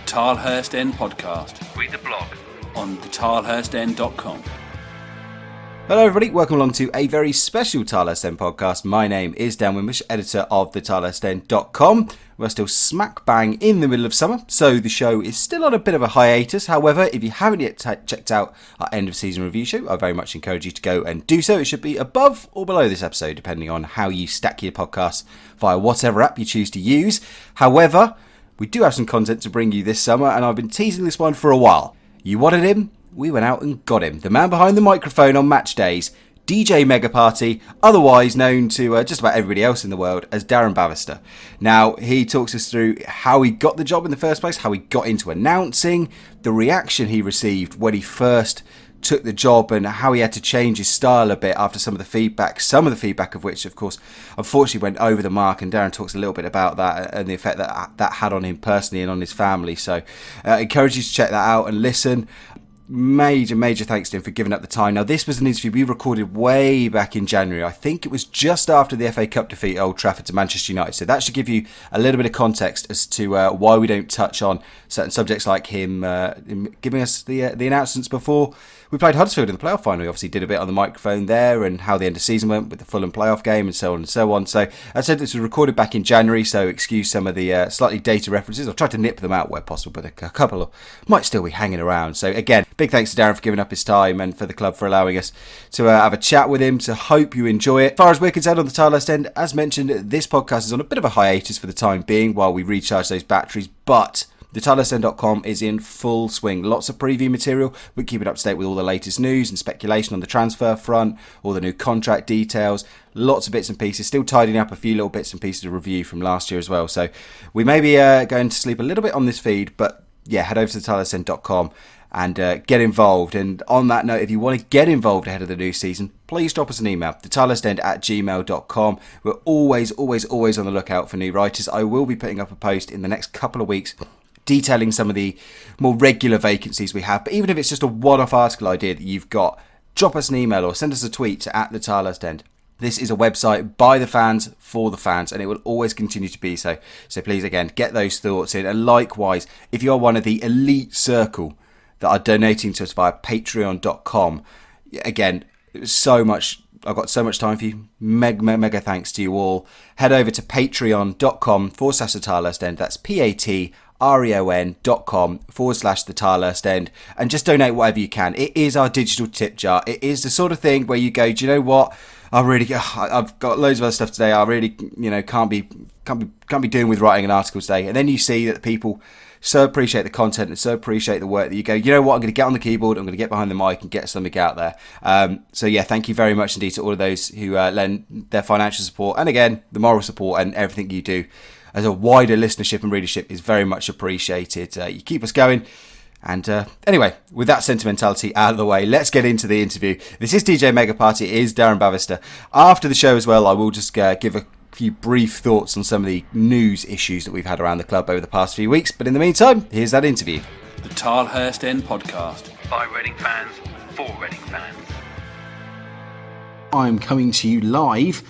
Tilehurst End Podcast. Read the blog on thetilehurstend.com. Hello everybody, welcome along to a very special Tilehurst End podcast. My name is Daren Bavister, editor of thetilehurstend.com. We're still smack bang in the middle of summer, so the show is still on a bit of a hiatus. However, if you haven't yet checked out our end of season review show, I very much encourage you to go and do so. It should be above or below this episode, depending on how you stack your podcasts via whatever app you choose to use. However, we do have some content to bring you this summer, and I've been teasing this one for a while. You wanted him? We went out and got him. The man behind the microphone on match days, DJ MegaParty, otherwise known to just about everybody else in the world as Daren Bavister. Now, he talks us through how he got the job in the first place, how he got into announcing, the reaction he received when he first took the job, and how he had to change his style a bit after some of the feedback of which, of course, unfortunately went over the mark. And Daren talks a little bit about that and the effect that had on him personally and on his family. So I encourage you to check that out and listen. Major thanks to him for giving up the time. Now, this was an interview we recorded way back in January. I think it was just after the FA Cup defeat at Old Trafford to Manchester United. So that should give you a little bit of context as to why we don't touch on certain subjects like him giving us the announcements before we played Huddersfield in the playoff final. We obviously did a bit on the microphone there and how the end of season went with the Fulham playoff game and so on and so on. So as I said, this was recorded back in January, so excuse some of the slightly dated references. I'll try to nip them out where possible, but a couple might still be hanging around. So again, big thanks to Daren for giving up his time and for the club for allowing us to have a chat with him. So hope you enjoy it. As far as we're concerned on the Tilehurst End, as mentioned, this podcast is on a bit of a hiatus for the time being while we recharge those batteries, but thetilehurstend.com is in full swing. Lots of preview material. We're keeping up to date with all the latest news and speculation on the transfer front, all the new contract details, lots of bits and pieces. Still tidying up a few little bits and pieces of review from last year as well. So we may be going to sleep a little bit on this feed, but yeah, head over to thetilehurstend.com and get involved. And on that note, if you want to get involved ahead of the new season, please drop us an email, thetilehurstend@gmail.com. We're always on the lookout for new writers. I will be putting up a post in the next couple of weeks detailing some of the more regular vacancies we have. But even if it's just a one-off article idea that you've got, drop us an email or send us a tweet to @thetilehurstend. This is a website by the fans, for the fans, and it will always continue to be so. So please, again, get those thoughts in. And likewise, if you're one of the elite circle that are donating to us via patreon.com, again, I've got so much time for you. Mega thanks to you all. Head over to patreon.com/thetilehurstend. That's patreon.com/thetilehurstend, and just donate whatever you can. It is our digital tip jar. It is the sort of thing where you go, do you know what? I've got loads of other stuff today. I really, can't be doing with writing an article today. And then you see that people so appreciate the content and so appreciate the work that you go, you know what? I'm going to get on the keyboard. I'm going to get behind the mic and get something out there. So yeah, thank you very much indeed to all of those who lend their financial support and again the moral support and everything you do as a wider listenership and readership is very much appreciated. You keep us going. And anyway, with that sentimentality out of the way, let's get into the interview. This is DJ MegaParty. It is Daren Bavister. After the show as well, I will just give a few brief thoughts on some of the news issues that we've had around the club over the past few weeks. But in the meantime, here's that interview. The Tilehurst End Podcast. by Reading fans for Reading fans. I'm coming to you live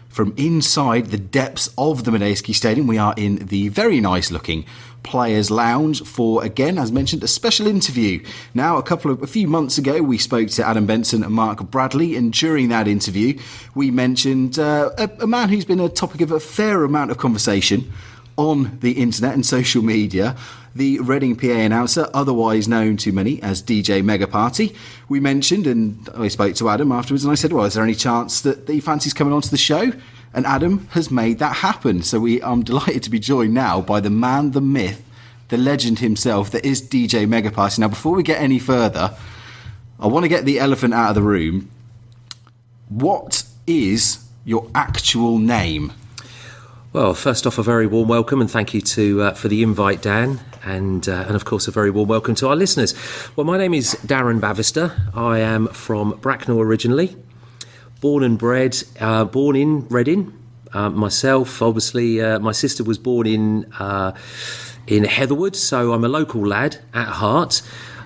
from inside the depths of the Madejski Stadium. We are in the very nice looking Players Lounge for, again, as mentioned, a special interview. Now, a few months ago, we spoke to Adam Benson and Mark Bradley, and during that interview, we mentioned a man who's been a topic of a fair amount of conversation on the internet and social media, the Reading PA announcer, otherwise known to many as DJ MegaParty. We mentioned, and I spoke to Adam afterwards, and I said, well, is there any chance that he fancies coming onto the show? And Adam has made that happen. So I'm delighted to be joined now by the man, the myth, the legend himself, that is DJ MegaParty. Now, before we get any further, I want to get the elephant out of the room. What is your actual name? Well, first off, a very warm welcome and thank you for the invite, Dan, and of course a very warm welcome to our listeners. Well, my name is Daren Bavister. I am from Bracknell originally, born and bred, born in Reading. Myself, obviously, my sister was born in Heatherwood, so I'm a local lad at heart.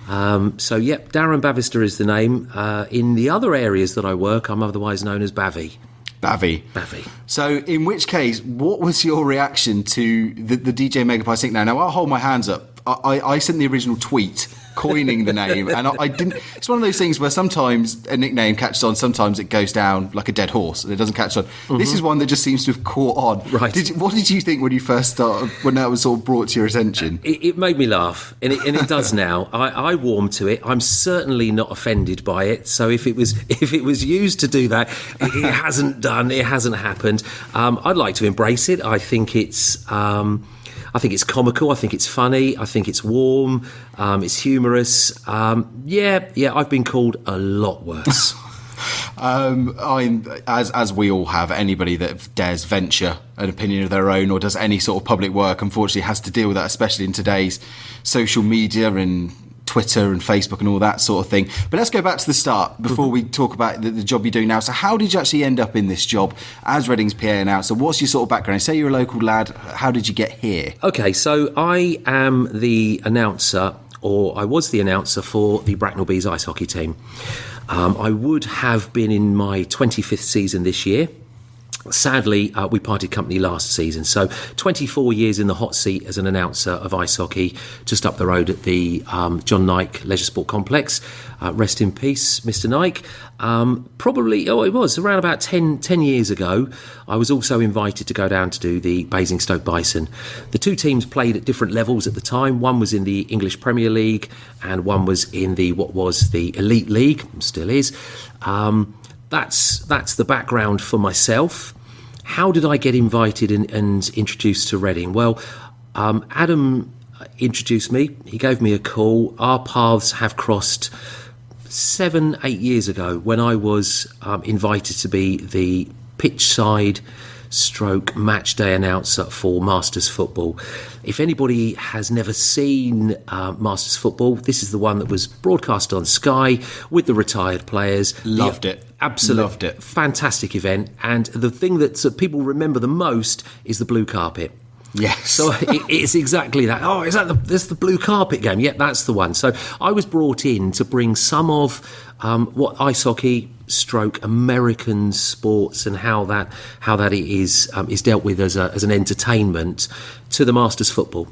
Daren Bavister is the name. In the other areas that I work, I'm otherwise known as Bavy. Bavy. So, in which case, what was your reaction to the DJ MegaParty thing? Now, I'll hold my hands up. I sent the original tweet coining the name, and I didn't. It's one of those things where sometimes a nickname catches on, sometimes it goes down like a dead horse and it doesn't catch on. This is one that just seems to have caught on. Right. What did you think when you first started, when that was sort of brought to your attention? It made me laugh, and it does now. I warm to it. I'm certainly not offended by it. So if it was used to do that, it hasn't happened. I'd like to embrace it. I think it's comical. I think it's funny. I think it's warm. It's humorous. I've been called a lot worse. As we all have, anybody that dares venture an opinion of their own or does any sort of public work, unfortunately, has to deal with that, especially in today's social media and Twitter and Facebook and all that sort of thing. But let's go back to the start before we talk about the job you're doing now. So how did you actually end up in this job as Reading's PA announcer? What's your sort of background? Say you're a local lad. How did you get here? Okay, so I am the announcer, or I was the announcer for the Bracknell Bees ice hockey team. I would have been in my 25th season this year. Sadly, we parted company last season. So 24 years in the hot seat as an announcer of ice hockey, just up the road at the John Nike Leisure Sport Complex. Rest in peace, Mr. Nike. It was around about 10 years ago. I was also invited to go down to do the Basingstoke Bison. The two teams played at different levels at the time. One was in the English Premier League and one was in what was the Elite League, still is. That's the background for myself. How did I get invited and introduced to Reading? Well, Adam introduced me. He gave me a call. Our paths have crossed 7-8 years ago when I was invited to be the pitch side / match day announcer for Masters Football. If anybody has never seen Masters Football, this is the one that was broadcast on Sky with the retired players. Loved it. Absolutely. Loved it. Fantastic event. And the thing that people remember the most is the blue carpet. Yes. So it's exactly that. Oh, that's the blue carpet game? Yeah, that's the one. So I was brought in to bring some of what ice hockey / American sports and how that is dealt with as an entertainment to the Masters Football.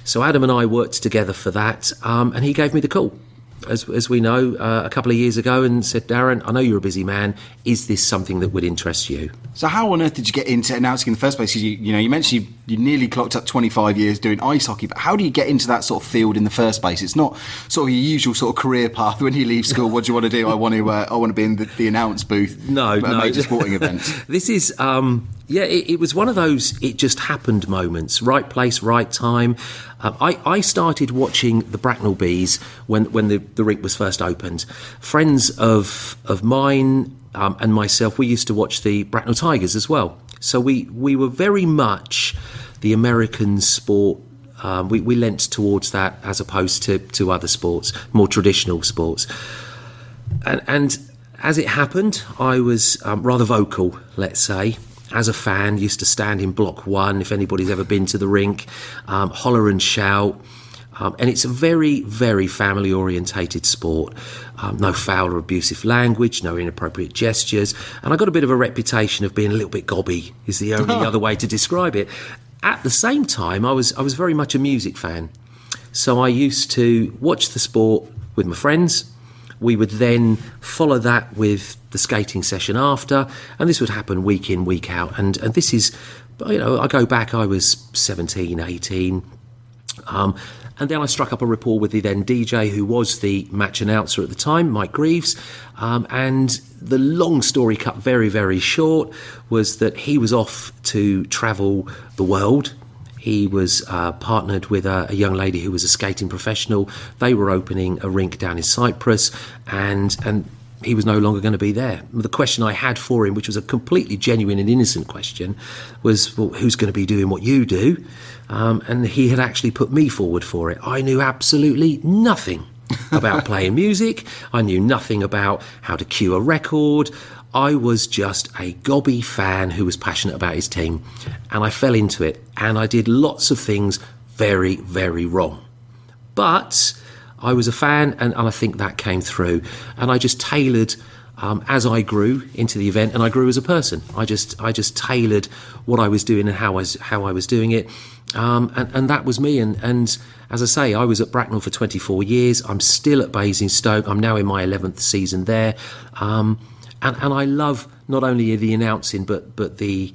So Adam and I worked together for that, and he gave me the call, as we know, a couple of years ago, and said, Daren, I know you're a busy man. Is this something that would interest you? So how on earth did you get into announcing in the first place? You mentioned you nearly clocked up 25 years doing ice hockey, but how do you get into that sort of field in the first place? It's not sort of your usual sort of career path when you leave school. What do you want to do? I want to be in the announce booth. No, major sporting events. This is it was one of those it just happened moments. Right place, right time. I started watching the Bracknell Bees when the rink was first opened. Friends of mine and myself, we used to watch the Bracknell Tigers as well. So we were very much the American sport. We lent towards that as opposed to other sports, more traditional sports. And as it happened, I was rather vocal, let's say. As a fan, used to stand in block 1, if anybody's ever been to the rink, holler and shout. And it's a very, very family-orientated sport. No foul or abusive language, no inappropriate gestures. And I got a bit of a reputation of being a little bit gobby, is the only other way to describe it. At the same time, I was very much a music fan. So I used to watch the sport with my friends. We would then follow that with the skating session after, and this would happen week in, week out. And this is, I go back, I was 17, 18. And then I struck up a rapport with the then DJ, who was the match announcer at the time, Mike Greaves. And the long story cut very, very short was that he was off to travel the world. He was partnered with a young lady who was a skating professional. They were opening a rink down in Cyprus, and he was no longer going to be there. The question I had for him, which was a completely genuine and innocent question, was, well, who's going to be doing what you do? And he had actually put me forward for it. I knew absolutely nothing about playing music. I knew nothing about how to cue a record. I was just a gobby fan who was passionate about his team, and I fell into it, and I did lots of things very, very wrong. But I was a fan, and I think that came through, and I just tailored as I grew into the event, and I grew as a person. I just tailored what I was doing and how I was doing it, and that was me. And as I say, I was at Bracknell for 24 years. I'm still at Basingstoke. I'm now in my 11th season there, and I love not only the announcing but the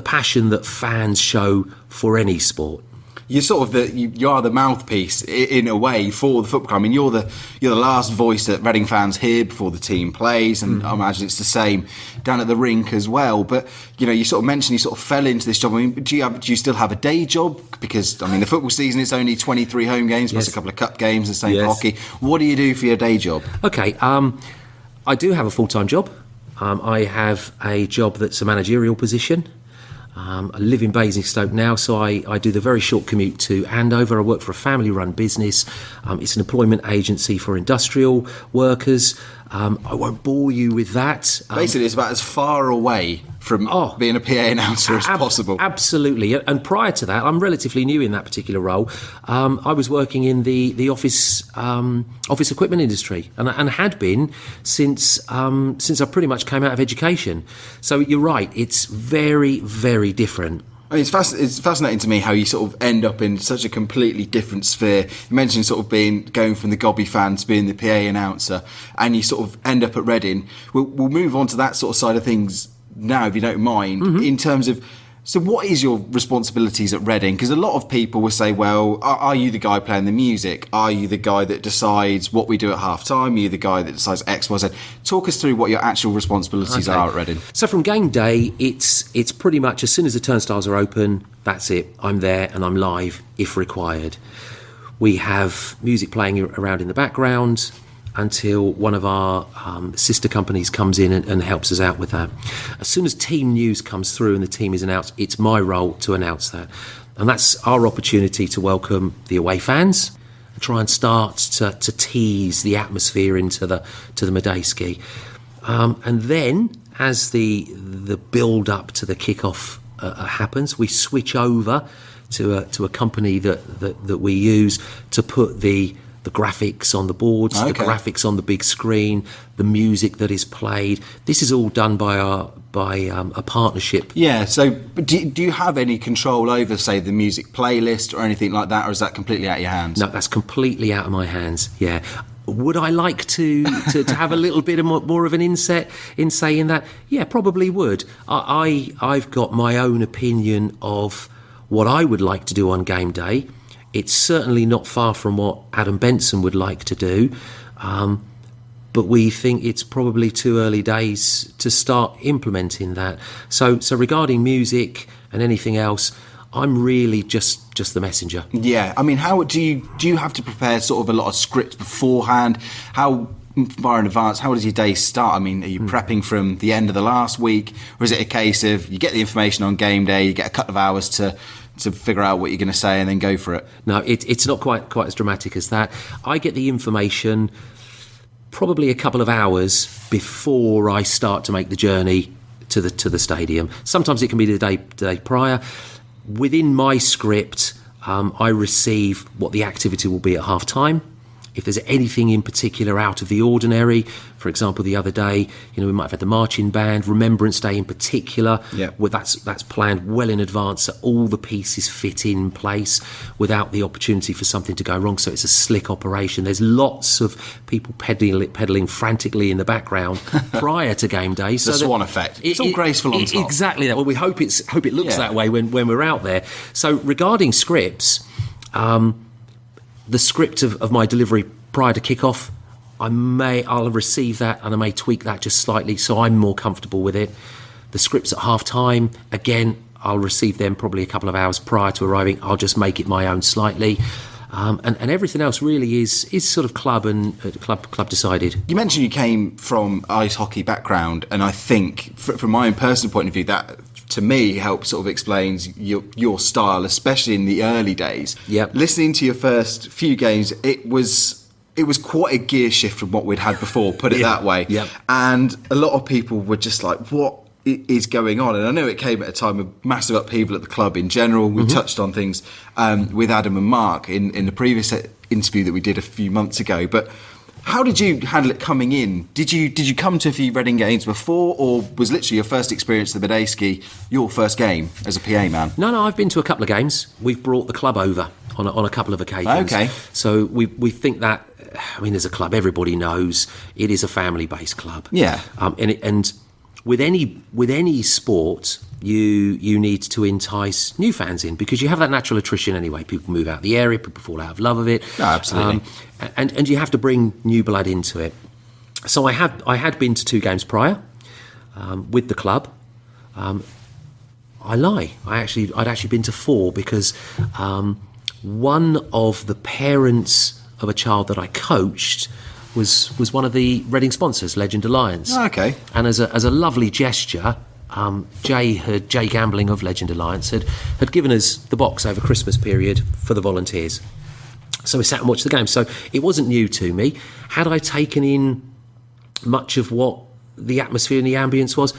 passion that fans show for any sport. You're sort of you are the mouthpiece in a way for the football. I mean, you're the last voice that Reading fans hear before the team plays, and I imagine it's the same down at the rink as well. But you sort of mentioned you sort of fell into this job. I mean, do you still have a day job? Because I mean, the football season is only 23 home games plus a couple of cup games. The same for hockey. What do you do for your day job? Okay, I do have a full-time job. I have a job that's a managerial position. I live in Basingstoke now, so I do the very short commute to Andover. I work for a family-run business. It's an employment agency for industrial workers. I won't bore you with that. Basically, it's about as far away from being a PA announcer as possible. Absolutely. And prior to that, I'm relatively new in that particular role. I was working in the office equipment industry, and had been since I pretty much came out of education. So you're right, it's very, very different. I mean, it's fascinating to me how you sort of end up in such a completely different sphere. You mentioned sort of going from the Gobby fan to being the PA announcer, and you sort of end up at Reading. We'll move on to that sort of side of things now, if you don't mind, in terms of, so what is your responsibilities at Reading? Because a lot of people will say, well, are you the guy playing the music? Are you the guy that decides what we do at half-time? Are you the guy that decides X, Y, Z? Talk us through what your actual responsibilities are at Reading. So from game day, it's pretty much as soon as the turnstiles are open, that's it. I'm there and I'm live if required. We have music playing around in the background until one of our sister companies comes in and helps us out with that. As soon as team news comes through and the team is announced, it's my role to announce that. And that's our opportunity to welcome the away fans and try and start to tease the atmosphere into the Madejski. And then, as the build-up to the kickoff happens, we switch over to a company that we use to put the graphics on the boards, the graphics on the big screen, the music that is played. This is all done by a partnership. Yeah, so do you have any control over, say, the music playlist or anything like that, or is that completely out of your hands? No, that's completely out of my hands, yeah. Would I like to have a little bit of more of an inset in saying that? Yeah, probably would. I've got my own opinion of what I would like to do on game day. It's certainly not far from what Adam Benson would like to do, but we think it's probably too early days to start implementing that. So regarding music and anything else, I'm really just the messenger. Yeah, I mean, how do you have to prepare sort of a lot of scripts beforehand? How far in advance, how does your day start? I mean, are you prepping from the end of the last week, or is it a case of you get the information on game day, you get a couple of hours to figure out what you're going to say and then go for it? No, it's not quite as dramatic as that. I get the information probably a couple of hours before I start to make the journey to the stadium. Sometimes it can be the day prior. Within my script, I receive what the activity will be at half time. If there's anything in particular out of the ordinary, for example, the other day, we might have had the marching band, Remembrance Day in particular. Yeah. Well, that's planned well in advance, so all the pieces fit in place without the opportunity for something to go wrong. So it's a slick operation. There's lots of people pedaling frantically in the background prior to game day. The swan effect. It's all graceful on top. Exactly that. Well, we hope it looks that way when we're out there. So regarding scripts, the script of my delivery prior to kickoff, I'll receive that and I may tweak that just slightly so I'm more comfortable with it. The scripts at half time, again, I'll receive them probably a couple of hours prior to arriving. I'll just make it my own slightly. And everything else really is sort of club decided. You mentioned you came from ice hockey background, and I think from my own personal point of view, that to me helps sort of explains your style, especially in the early days. Yep. Listening to your first few games, it was quite a gear shift from what we'd had before, put it that way. Yep. And a lot of people were just like, what is going on? And I know it came at a time of massive upheaval at the club in general. We touched on things with Adam and Mark in the previous interview that we did a few months ago. But How did you handle it coming in? Did you come to a few Reading games before, or was literally your first experience at the Madejski your first game as a PA man? No, I've been to a couple of games. We've brought the club over on a couple of occasions. Okay. So we think that, I mean, as a club, everybody knows it is a family-based club. Yeah. And with any sport, you need to entice new fans in, because you have that natural attrition anyway. People move out of the area, people fall out of love of it. Oh, absolutely. And you have to bring new blood into it. So I had been to 2 games prior with the club. I lie. I'd actually been to 4, because one of the parents of a child that I coached was one of the Reading sponsors, Legend Alliance. Oh, okay. And as a lovely gesture, Jay Gambling of Legend Alliance had given us the box over Christmas period for the volunteers. So we sat and watched the game. So it wasn't new to me. Had I taken in much of what the atmosphere and the ambience was?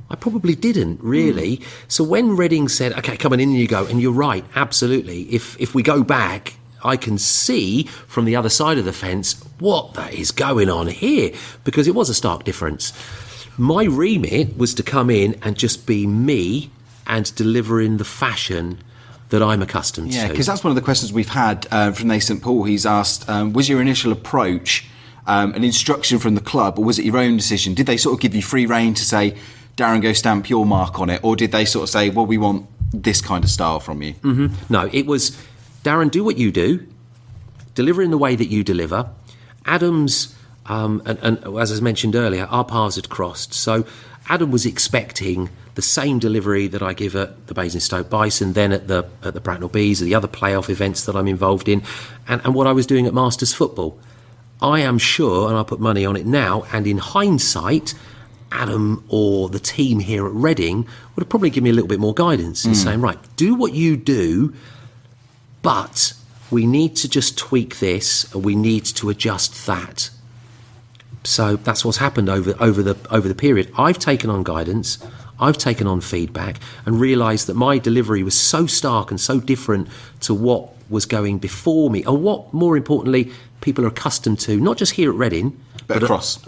I probably didn't, really. So when Reading said, OK, come on, in you go, and you're right, absolutely. If we go back, I can see from the other side of the fence what that is going on here, because it was a stark difference. My remit was to come in and just be me and deliver in the fashion that I'm accustomed to. Yeah, because that's one of the questions we've had from Nathan St. Paul. He's asked, was your initial approach an instruction from the club, or was it your own decision? Did they sort of give you free rein to say, Daren, go stamp your mark on it, or did they sort of say, well, we want this kind of style from you? Mm-hmm. No, it was, Daren, do what you do, deliver in the way that you deliver. Adam's, and as I mentioned earlier, our paths had crossed. So Adam was expecting the same delivery that I give at the Basingstoke Bison, then at the Bracknell Bees, the other playoff events that I'm involved in, and what I was doing at Masters Football. I am sure, and I'll put money on it now, and in hindsight, Adam or the team here at Reading would have probably given me a little bit more guidance in saying, right, do what you do, but we need to just tweak this, and we need to adjust that. So that's what's happened over the period. I've taken on guidance, I've taken on feedback, and realised that my delivery was so stark and so different to what was going before me, and what, more importantly, people are accustomed to, not just here at Reading, but across.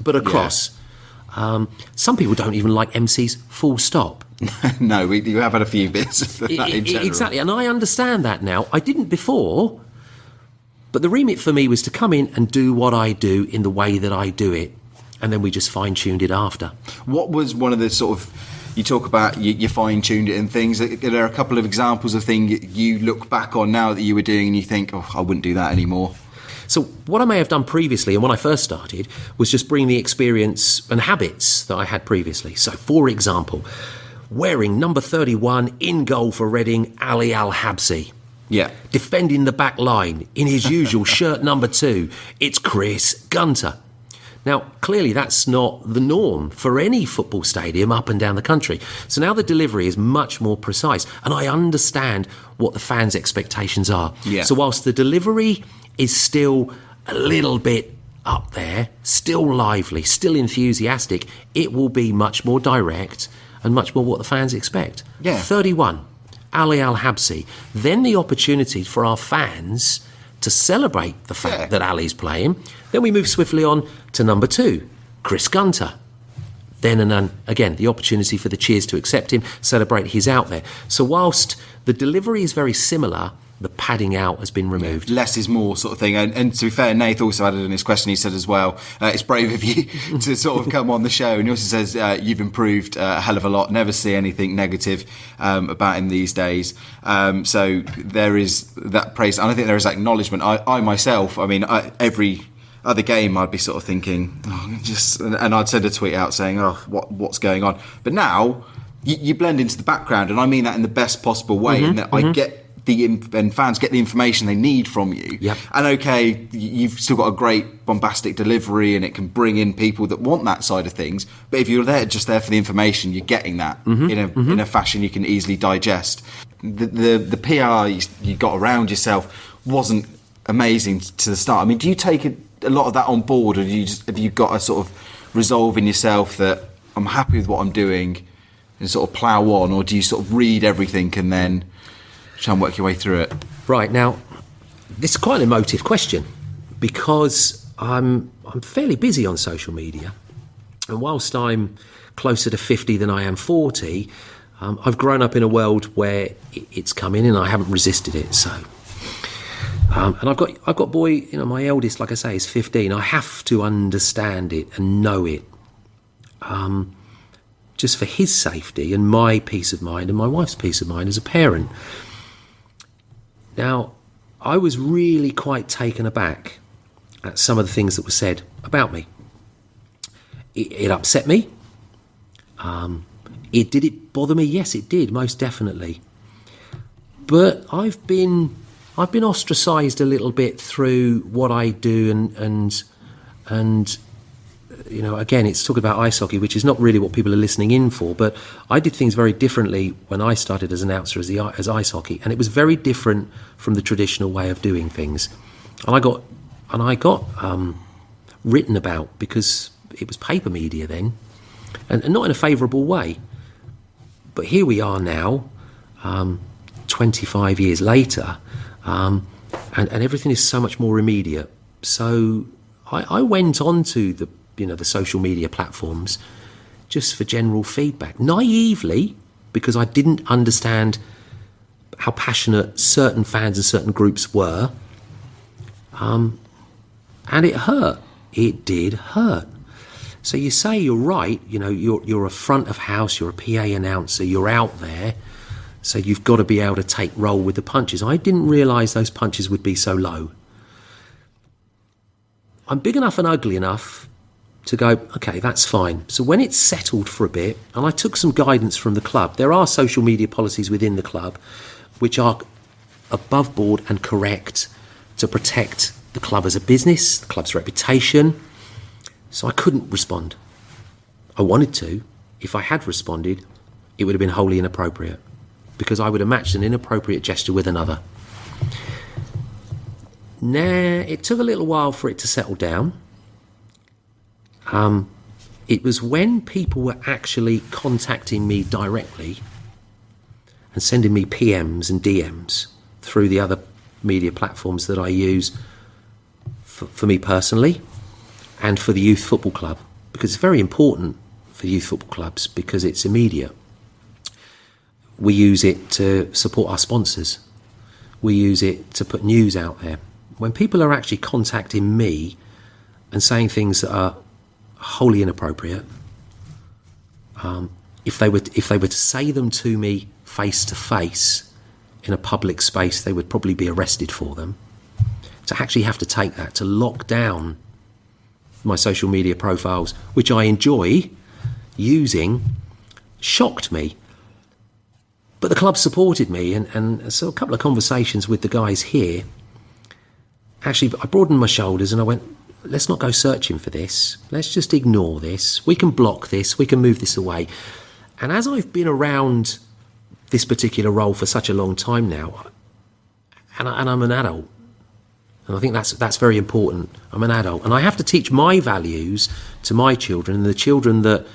Yeah. Some people don't even like MCs, full stop. No, you have had a few bits of that in general. Exactly, and I understand that now. I didn't before, but the remit for me was to come in and do what I do in the way that I do it, and then we just fine-tuned it after. What was one of the sort of, you talk about you fine-tuned it and things, are there a couple of examples of things you look back on now that you were doing and you think, oh, I wouldn't do that anymore? So what I may have done previously, and when I first started, was just bring the experience and habits that I had previously. So, for example, wearing number 31 in goal for Reading, Ali Al-Habsi. Yeah. Defending the back line in his usual shirt number 2, it's Chris Gunter. Now, clearly that's not the norm for any football stadium up and down the country. So now the delivery is much more precise, and I understand what the fans' expectations are. Yeah. So whilst the delivery is still a little bit up there, still lively, still enthusiastic, it will be much more direct and much more what the fans expect. Yeah. 31, Ali Al-Habsi. Then the opportunity for our fans to celebrate the fact that Ali's playing. Then we move swiftly on to number 2, Chris Gunter. Then and then, again, the opportunity for the cheers to accept him, celebrate he's out there. So whilst the delivery is very similar, the padding out has been removed. Less is more sort of thing. And to be fair, Nath also added in his question, he said as well, it's brave of you to sort of come on the show. And he also says you've improved a hell of a lot. Never see anything negative about him these days. So there is that praise. And I think there is acknowledgement. I myself, every other game I'd be sort of thinking, and I'd send a tweet out saying, what's going on? But now you blend into the background, and I mean that in the best possible way, in that I get and fans get the information they need from you. Yep. And okay, you've still got a great bombastic delivery and it can bring in people that want that side of things. But if you're just there for the information, you're getting that in a fashion you can easily digest. The PR you got around yourself wasn't amazing to the start. Do you take a lot of that on board, or have you got a sort of resolve in yourself that I'm happy with what I'm doing and sort of plough on, or do you sort of read everything and then try and work your way through it? Right, now, this is quite an emotive question, because I'm I'm fairly busy on social media. And whilst I'm closer to 50 than I am 40, I've grown up in a world where it's come in and I haven't resisted it. So, and I've got boy, my eldest, like I say, is 15. I have to understand it and know it, just for his safety and my peace of mind and my wife's peace of mind as a parent. Now, I was really quite taken aback at some of the things that were said about me. It upset me. Did it bother me? Yes, it did, most definitely. But I've been ostracised a little bit through what I do, and again, it's talking about ice hockey, which is not really what people are listening in for. But I did things very differently when I started as an announcer as ice hockey, and it was very different from the traditional way of doing things. And I got written about because it was paper media then, and not in a favourable way. But here we are now, 25 years later, and everything is so much more immediate. So I went on to the social media platforms just for general feedback, naively, because I didn't understand how passionate certain fans and certain groups were, and it hurt. It did hurt. So you say you're right, you're a front of house, you're a PA announcer, you're out there, so you've got to be able to roll with the punches. I didn't realise those punches would be so low. I'm big enough and ugly enough to go, okay, that's fine. So when it's settled for a bit, and I took some guidance from the club, there are social media policies within the club which are above board and correct to protect the club as a business, the club's reputation. So I couldn't respond. I wanted to. If I had responded, it would have been wholly inappropriate, because I would have matched an inappropriate gesture with another. It took a little while for it to settle down. It was when people were actually contacting me directly and sending me PMs and DMs through the other media platforms that I use for me personally and for the youth football club, because it's very important for youth football clubs because it's immediate. We use it to support our sponsors. We use it to put news out there. When people are actually contacting me and saying things that are wholly inappropriate, if they were to say them to me face to face in a public space, they would probably be arrested for them. To actually have to take that, to lock down my social media profiles, which I enjoy using, shocked me. But the club supported me, and so a couple of conversations with the guys here, actually I broadened my shoulders and I went, let's not go searching for this. Let's just ignore this. We can block this. We can move this away. And as I've been around this particular role for such a long time now, and I'm an adult, and I think that's very important. I'm an adult, and I have to teach my values to my children and the children that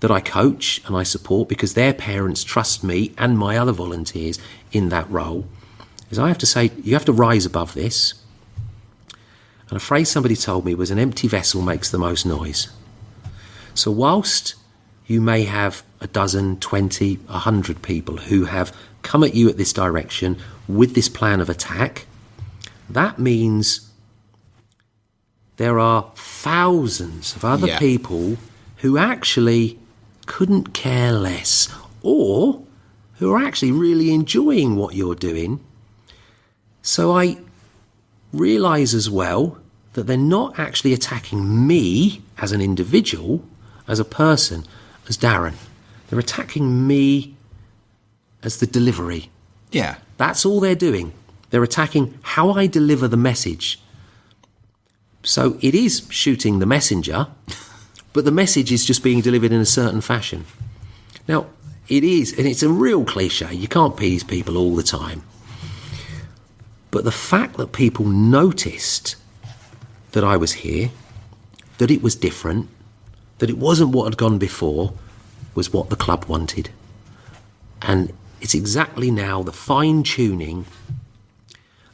I coach and I support, because their parents trust me and my other volunteers in that role. Is I have to say, you have to rise above this. And a phrase somebody told me was, an empty vessel makes the most noise. So whilst you may have 12, 20, 100 people who have come at you at this direction with this plan of attack, that means there are thousands of other people who actually couldn't care less, or who are actually really enjoying what you're doing. So I realise as well that they're not actually attacking me as an individual, as a person, as Daren. They're attacking me as the delivery. Yeah. That's all they're doing. They're attacking how I deliver the message. So it is shooting the messenger, but the message is just being delivered in a certain fashion. Now, it is, and it's a real cliche. You can't please people all the time. But the fact that people noticed that I was here, that it was different, that it wasn't what had gone before, was what the club wanted. And it's exactly now the fine-tuning,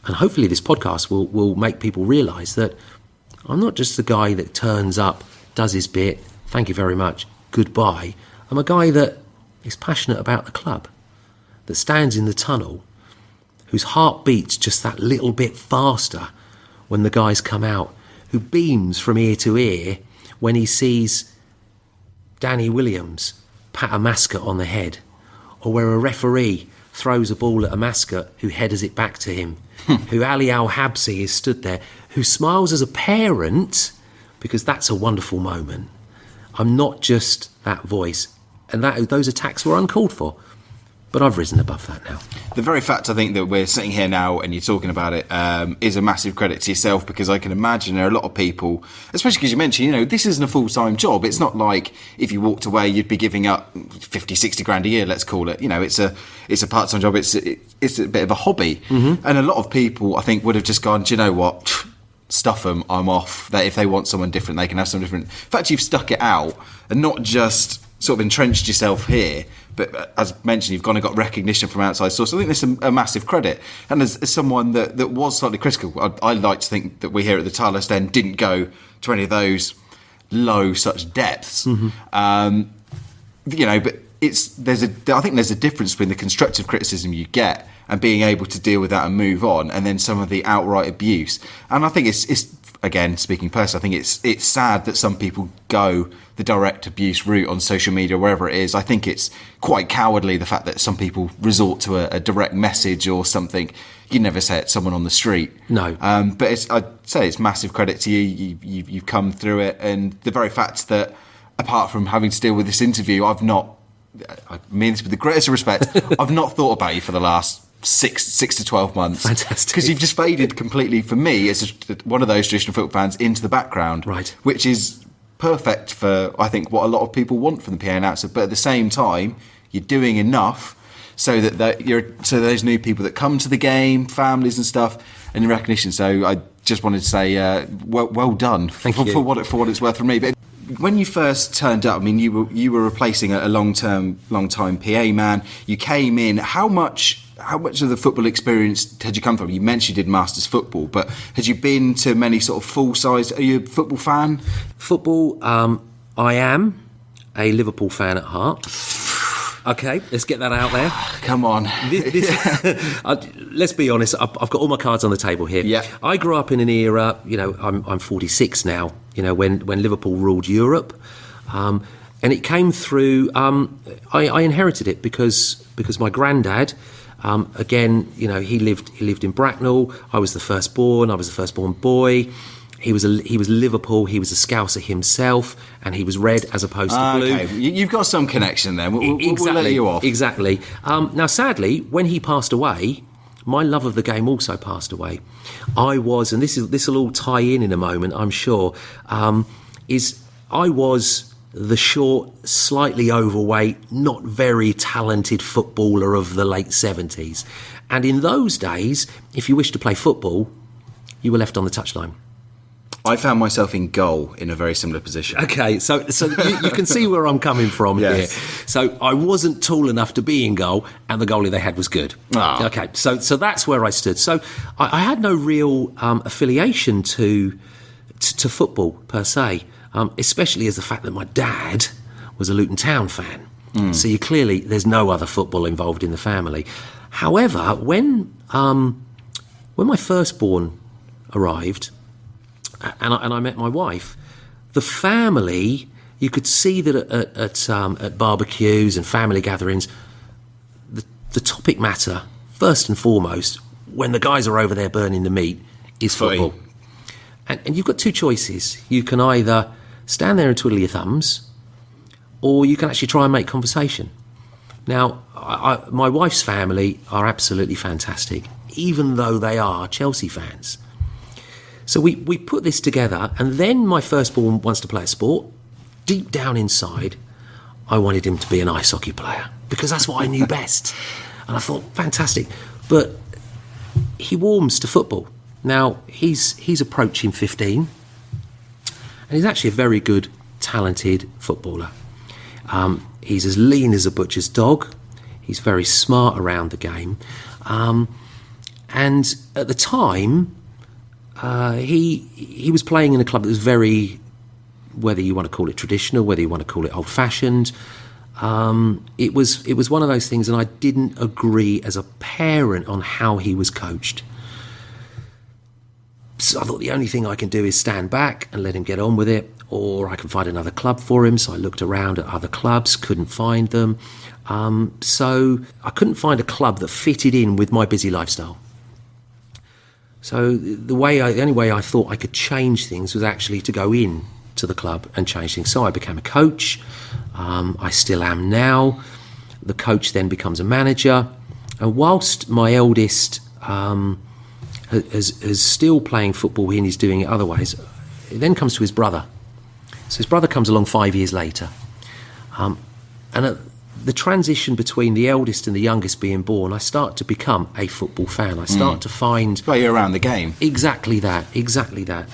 and hopefully this podcast will make people realise that I'm not just the guy that turns up, does his bit, thank you very much, goodbye. I'm a guy that is passionate about the club, that stands in the tunnel, whose heart beats just that little bit faster when the guys come out, who beams from ear to ear when he sees Danny Williams pat a mascot on the head, or where a referee throws a ball at a mascot who headers it back to him, who Ali Al-Habsi is stood there, who smiles as a parent, because that's a wonderful moment. I'm not just that voice, and those attacks were uncalled for. But I've risen above that now. The very fact, I think, that we're sitting here now and you're talking about it is a massive credit to yourself, because I can imagine there are a lot of people, especially because you mentioned, this isn't a full-time job. It's not like if you walked away, you'd be giving up 50, 60 grand a year, let's call it. It's a part-time job. It's a bit of a hobby. Mm-hmm. And a lot of people, I think, would have just gone, do you know what? Stuff them, I'm off. That if they want someone different, they can have someone different. In fact, you've stuck it out and not just sort of entrenched yourself here, but as mentioned, you've gone and got recognition from outside sources. I think there's a massive credit. And as someone that was slightly critical, I like to think that we here at the Tilehurst End didn't go to any of those low such depths. Mm-hmm. But I think there's a difference between the constructive criticism you get and being able to deal with that and move on, and then some of the outright abuse. And I think it's again, speaking personally, I think it's sad that some people go the direct abuse route on social media, wherever it is. I think it's quite cowardly, the fact that some people resort to a direct message or something. You never say it to someone on the street. No. But I'd say it's massive credit to you. You've come through it, and the very fact that, apart from having to deal with this interview, I mean this with the greatest respect, I've not thought about you for the last 6 to 12 months. Fantastic. Because you've just faded completely, for me, as one of those traditional football fans, into the background. Right. Which is perfect for, I think, what a lot of people want from the PA announcer. But at the same time, you're doing enough so that so those new people that come to the game, families and stuff, and your recognition. So I just wanted to say, well done. Thank you. For what it's worth for me. But when you first turned up, I mean, you were replacing a long time PA man. You came in. How much of the football experience had you come from? You mentioned you did Masters football, but had you been to many sort of full-size... Are you a football fan? Football, I am a Liverpool fan at heart. Okay, let's get that out there. Come on. Let's be honest, I've got all my cards on the table here. Yeah. I grew up in an era, I'm 46 now, when Liverpool ruled Europe. And it came through... I inherited it because my granddad... again, he lived in Bracknell. I was the firstborn. I was the firstborn boy. He was Liverpool. He was a Scouser himself, and he was red as opposed to blue. Okay, you've got some connection there. We'll let you off. Exactly. Now, sadly, when he passed away, my love of the game also passed away. I was, and this will all tie in a moment, I'm sure. I was the short, slightly overweight, not very talented footballer of the late 70s. And in those days, if you wished to play football, you were left on the touchline. I found myself in goal in a very similar position. Okay, so you can see where I'm coming from here. So I wasn't tall enough to be in goal, and the goalie they had was good. Oh. Okay, so that's where I stood. So I had no real affiliation to football per se. Especially as the fact that my dad was a Luton Town fan. So there's no other football involved in the family. However, when my firstborn arrived, and I met my wife, the family, you could see that at barbecues and family gatherings, the topic matter, first and foremost, when the guys are over there burning the meat, is football. And you've got two choices. You can either stand there and twiddle your thumbs, or you can actually try and make conversation. Now, my wife's family are absolutely fantastic, even though they are Chelsea fans. So we put this together, and then my firstborn wants to play a sport. Deep down inside, I wanted him to be an ice hockey player, because that's what I knew best. And I thought, fantastic. But he warms to football. Now, he's approaching 15, and he's actually a very good, talented footballer. He's as lean as a butcher's dog. He's very smart around the game. And at the time, he was playing in a club that was very, whether you want to call it traditional, whether you want to call it old-fashioned, it was one of those things, and I didn't agree as a parent on how he was coached. So I thought the only thing I can do is stand back and let him get on with it, or I can find another club for him. So I looked around at other clubs, couldn't find them. So I couldn't find a club that fitted in with my busy lifestyle. So the only way I thought I could change things was actually to go in to the club and change things. So I became a coach. I still am now. The coach then becomes a manager. And whilst my eldest is still playing football and he's doing it otherwise, it then comes to his brother. So his brother comes along 5 years later. And at the transition between the eldest and the youngest being born, I start to become a football fan. I start to find... Well, you're around the game. Exactly that.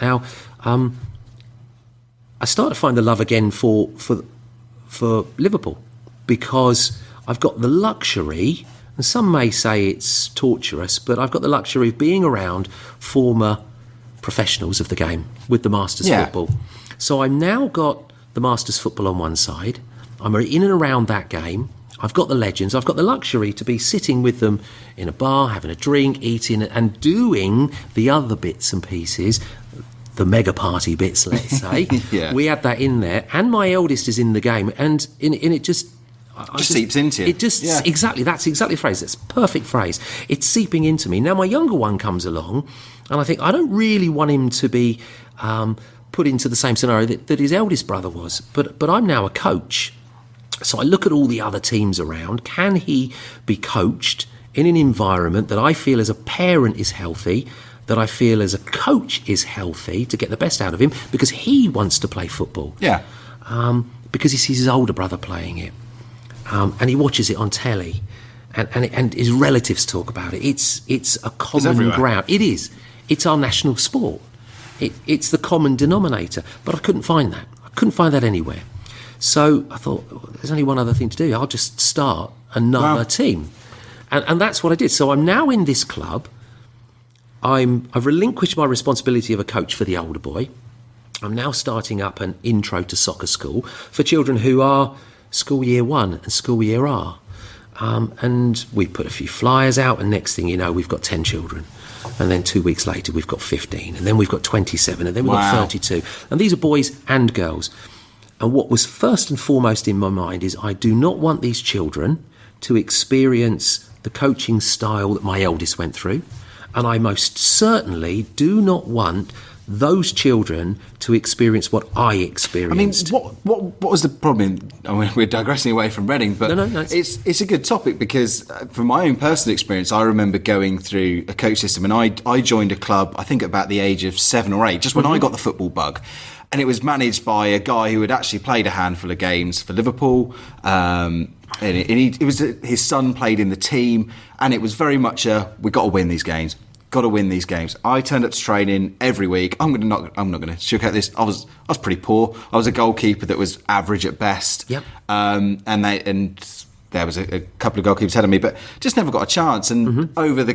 Now, I start to find the love again for Liverpool, because I've got the luxury, and some may say it's torturous, but I've got the luxury of being around former professionals of the game with the Masters football. So I've now got the Masters football on one side. I'm in and around that game. I've got the legends. I've got the luxury to be sitting with them in a bar, having a drink, eating, and doing the other bits and pieces, the MegaParty bits, let's say. We had that in there. And my eldest is in the game. And it just... Just seeps into you. It just... Exactly. That's exactly the phrase. That's a perfect phrase. It's seeping into me. Now, my younger one comes along, and I think I don't really want him to be put into the same scenario that his eldest brother was. But I'm now a coach. So I look at all the other teams around. Can he be coached in an environment that I feel as a parent is healthy, that I feel as a coach is healthy, to get the best out of him, because he wants to play football. Yeah. Because he sees his older brother playing it. And he watches it on telly. And his relatives talk about it. It's a common ground. It is. It's our national sport. It's the common denominator. But I couldn't find that. I couldn't find that anywhere. So I thought, there's only one other thing to do. I'll just start another team. And that's what I did. So I'm now in this club. I've relinquished my responsibility of a coach for the older boy. I'm now starting up an intro to soccer school for children who are school year 1 and school year R. And we put a few flyers out, and next thing you know, we've got 10 children. And then 2 weeks later, we've got 15. And then we've got 27. And then we've got 32. And these are boys and girls. And what was first and foremost in my mind is I do not want these children to experience the coaching style that my eldest went through. And I most certainly do not want those children to experience what I experienced. I mean, what was the problem? I mean, we're digressing away from Reading, but no, it's a good topic, because from my own personal experience, I remember going through a coach system, and I joined a club, I think at about the age of 7 or 8, just when I got the football bug. And it was managed by a guy who had actually played a handful of games for Liverpool. And it was his son played in the team, and it was very much we got to win these games. Got to win these games. I turned up to training every week. I'm not going to sugarcoat this. I was pretty poor. I was a goalkeeper that was average at best. Yep. And there was a couple of goalkeepers ahead of me, but just never got a chance. And over the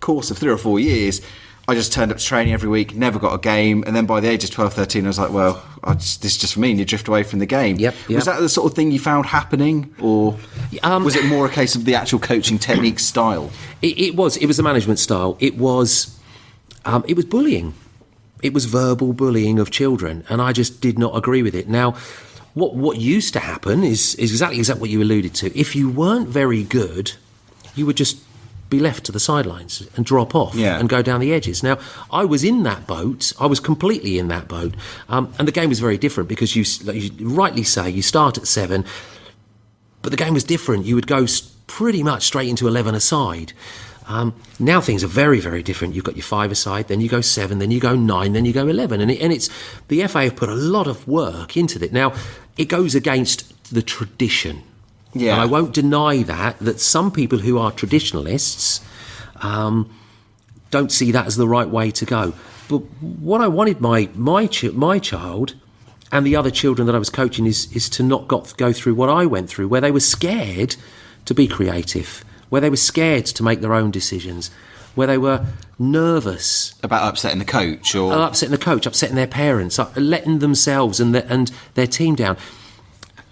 course of 3 or 4 years, I just turned up to training every week, never got a game. And then by the age of 12, 13, I was like, well, this is just for me. And you drift away from the game. Yep. Was that the sort of thing you found happening? Or was it more a case of the actual coaching technique style? It was the management style. It was bullying. It was verbal bullying of children. And I just did not agree with it. Now, what used to happen is exactly what you alluded to. If you weren't very good, you would just be left to the sidelines and drop off and go down the edges. Now, I was in that boat. I was completely in that boat. And the game was very different, because you rightly say, you start at 7, but the game was different. You would go pretty much straight into 11-a-side. Now things are very, very different. You've got your 5-a-side, then you go 7, then you go 9, then you go 11. And it's the FA have put a lot of work into it. Now, it goes against the tradition. Yeah. And I won't deny that some people who are traditionalists don't see that as the right way to go. But what I wanted my child and the other children that I was coaching is to not go through what I went through, where they were scared to be creative, where they were scared to make their own decisions, where they were nervous about upsetting the coach or upsetting the coach, upsetting their parents, letting themselves and their team down.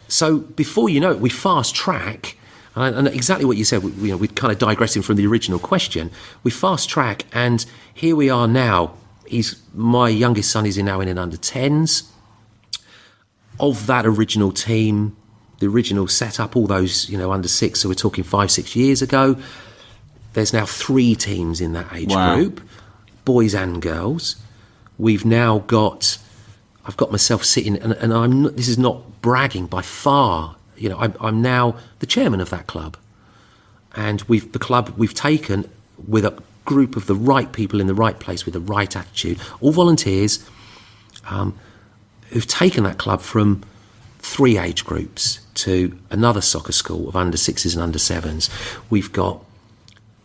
So before you know it, we fast track, and exactly what you said. We're kind of digressing from the original question. We fast track, and here we are now. My youngest son is now in an under-10s. Of that original team, the original setup, all those under-6, so we're talking 5-6 years ago. There's now 3 teams in that age group, boys and girls. We've now got. I've got myself sitting, and this is not bragging by far. I'm now the chairman of that club, and the club we've taken with a group of the right people in the right place with the right attitude, all volunteers, who've taken that club from 3 age groups to another soccer school of under-6s and under-7s. We've got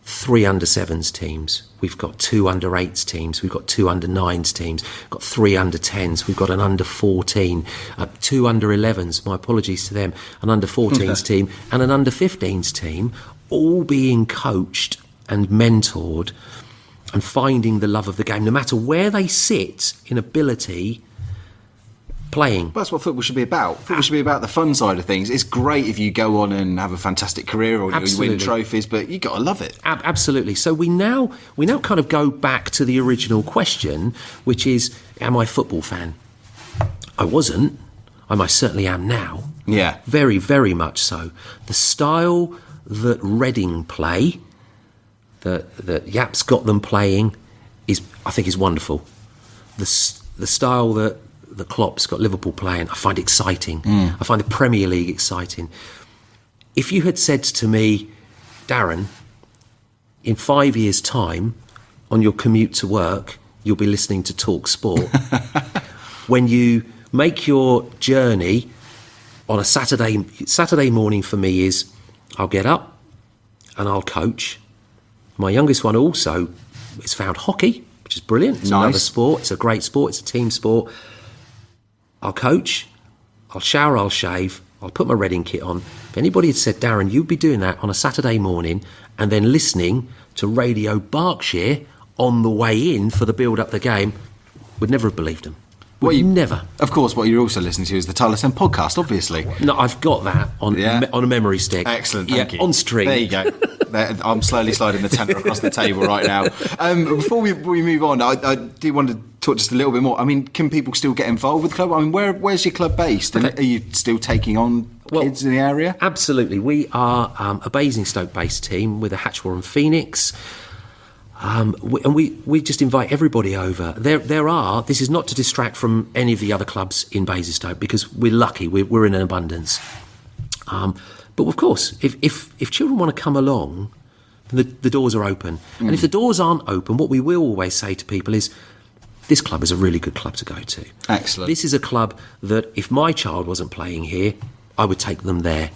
3 under-7s teams. We've got 2 under-8s teams. We've got 2 under-9s teams. We've got 3 under-10s. We've got an under-14, 2 under-11s. My apologies to them. An under-14s team and an under-15s team, all being coached and mentored and finding the love of the game, no matter where they sit in ability. Playing. That's what football should be about. Football should be about the fun side of things. It's great if you go on and have a fantastic career or you win trophies, but you got to love it. Absolutely. So we now kind of go back to the original question, which is, am I a football fan? I wasn't. I most certainly am now. Yeah. Very, very much so. The style that Reading play, that Jaap's got them playing, I think is wonderful. The style that the Klopp's got Liverpool playing, I find exciting. I find the Premier League exciting. If you had said to me, Daren, in 5 years' time, on your commute to work, you'll be listening to Talk Sport. When you make your journey on a Saturday morning for me is, I'll get up and I'll coach. My youngest one also has found hockey, which is brilliant. It's another sport. It's a great sport. It's a team sport. I'll coach, I'll shower, I'll shave, I'll put my Reading kit on. If anybody had said, Daren, you'd be doing that on a Saturday morning and then listening to Radio Berkshire on the way in for the build-up the game, would never have believed them. Never. Of course, what you're also listening to is the Stam podcast, obviously. No, I've got that on a memory stick. Excellent, thank you. On stream. There you go. I'm slowly sliding the tenner across the table right now. Before we move on, I do want to talk just a little bit more. I mean, can people still get involved with the club? I mean, where's your club based? And are you still taking on kids in the area? Absolutely. We are a Basingstoke-based team with a Hatchwarren Phoenix. And we just invite everybody over. This is not to distract from any of the other clubs in Basingstoke, because we're lucky, we're in an abundance. But of course, if children want to come along, the doors are open. And if the doors aren't open, what we will always say to people is, this club is a really good club to go to. Excellent. This is a club that if my child wasn't playing here, I would take them there.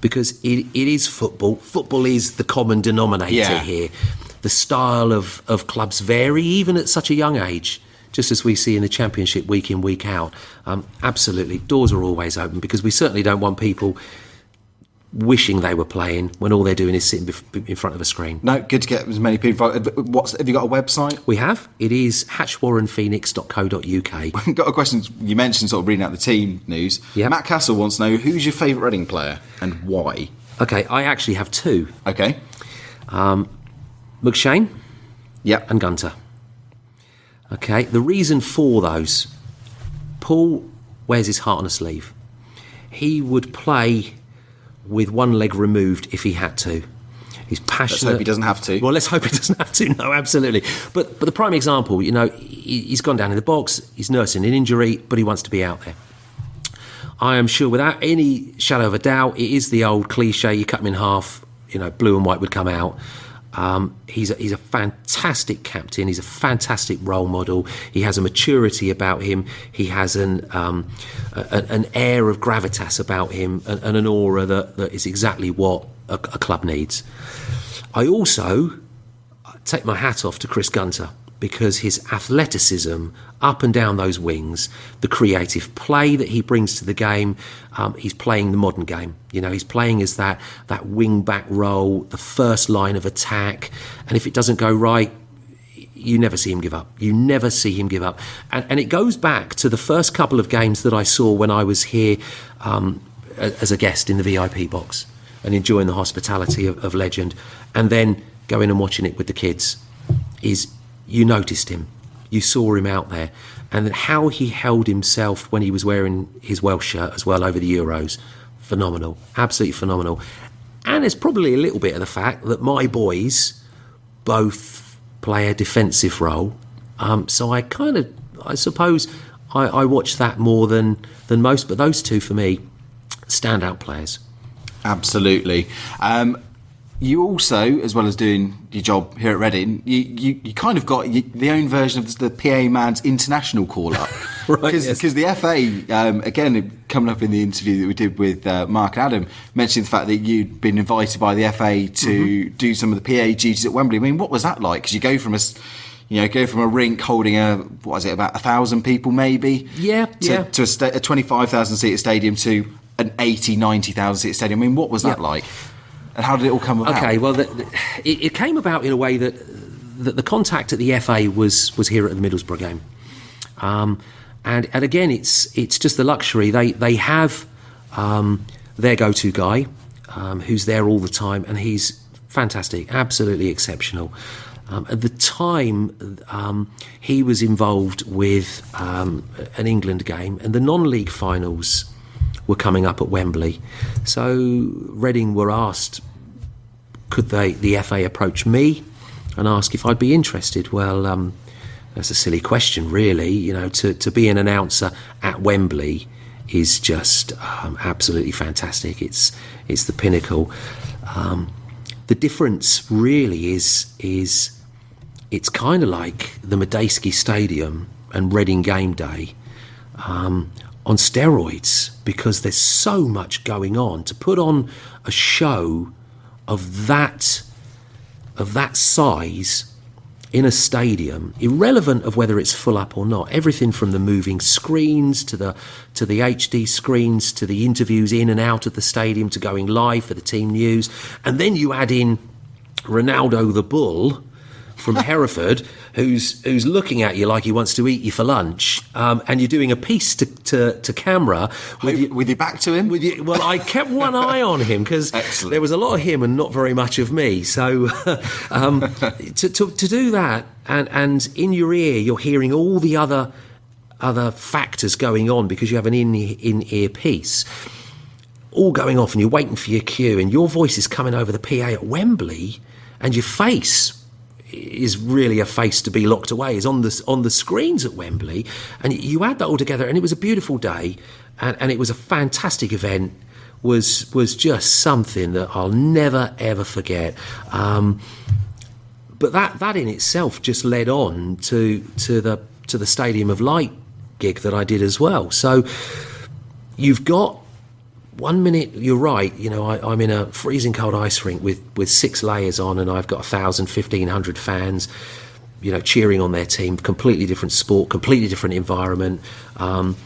Because it is football. Football is the common denominator here. The style of clubs vary, even at such a young age, just as we see in the Championship week in, week out. Absolutely, doors are always open, because we certainly don't want people wishing they were playing when all they're doing is sitting in front of a screen. No, good to get as many people. Have you got a website? We have. It is hatchwarrenphoenix.co.uk. Got a question. You mentioned sort of reading out the team news. Yep. Matt Castle wants to know, who's your favourite Reading player and why? Okay, I actually have 2. Okay. McShane and Gunter. Okay, the reason for those, Paul wears his heart on a sleeve. He would play with one leg removed if he had to. He's passionate. Let's hope he doesn't have to. Well, let's hope he doesn't have to. No, absolutely. But the prime example, he's gone down in the box, he's nursing an injury, but he wants to be out there. I am sure, without any shadow of a doubt, it is the old cliche, you cut him in half, blue and white would come out. He's a fantastic captain. He's a fantastic role model. He has a maturity about him. He has an air of gravitas about him, and an aura that is exactly what a club needs. I also take my hat off to Chris Gunter, because his athleticism up and down those wings, the creative play that he brings to the game, he's playing the modern game. He's playing as that wing back role, the first line of attack, and if it doesn't go right, you never see him give up. You never see him give up. And it goes back to the first couple of games that I saw when I was here as a guest in the VIP box and enjoying the hospitality of Legend, and then going and watching it with the kids. Is you noticed him, you saw him out there, and how he held himself when he was wearing his Welsh shirt as well over the Euros. Phenomenal, absolutely phenomenal. And there's probably a little bit of the fact that my boys both play a defensive role, so I suppose I watch that more than most. But those two for me, standout players. Absolutely. You also, as well as doing your job here at Reading, you kind of got the own version of the PA man's international call-up. Right, Because the FA, again, coming up in the interview that we did with Mark and Adam, mentioned the fact that you'd been invited by the FA to do some of the PA duties at Wembley. I mean, what was that like? Because you go from a rink holding about 1,000 people maybe, to a 25,000 seat stadium to an 80, 90,000 seat stadium. I mean, what was that like? And how did it all come about? Okay, well, it came about in a way that the contact at the FA was here at the Middlesbrough game. And again, it's just the luxury. They have their go-to guy who's there all the time, and he's fantastic, absolutely exceptional. At the time, he was involved with an England game, and the non-league finals were coming up at Wembley. So Reading were asked, could the FA approach me and ask if I'd be interested? Well, that's a silly question, really. To be an announcer at Wembley is just absolutely fantastic. It's the pinnacle. The difference really is it's kind of like the Madejski Stadium and Reading game day on steroids, because there's so much going on. To put on a show of that size in a stadium, irrelevant of whether it's full up or not, everything from the moving screens to the HD screens to the interviews in and out of the stadium to going live for the team news, and then you add in Ronaldo the Bull from Hereford, who's looking at you like he wants to eat you for lunch, and you're doing a piece to camera with your back to him. Well, I kept one eye on him because there was a lot of him and not very much of me. So to do that, and in your ear you're hearing all the other factors going on because you have an in-ear piece all going off, and you're waiting for your cue, and your voice is coming over the PA at Wembley, and your face is really a face to be locked away, is on the screens at Wembley, and you add that all together, and it was a beautiful day, and it was a fantastic event. Was just something that I'll never ever forget. But that in itself just led on to the Stadium of Light gig that I did as well. So you've got 1 minute, you're right, I'm in a freezing cold ice rink with 6 layers on, and I've got 1,000, 1,500 fans, cheering on their team, completely different sport, completely different environment, to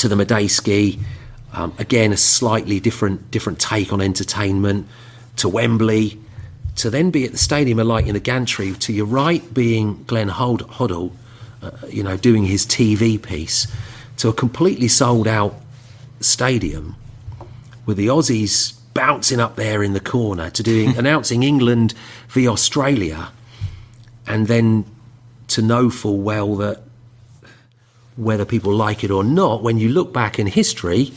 the Madejski, again, a slightly different take on entertainment, to Wembley, to then be at the Stadium of Light in the gantry, to your right being Glenn Hoddle, doing his TV piece, to a completely sold out stadium with the Aussies bouncing up there in the corner, to announcing England v Australia, and then to know full well that whether people like it or not, when you look back in history,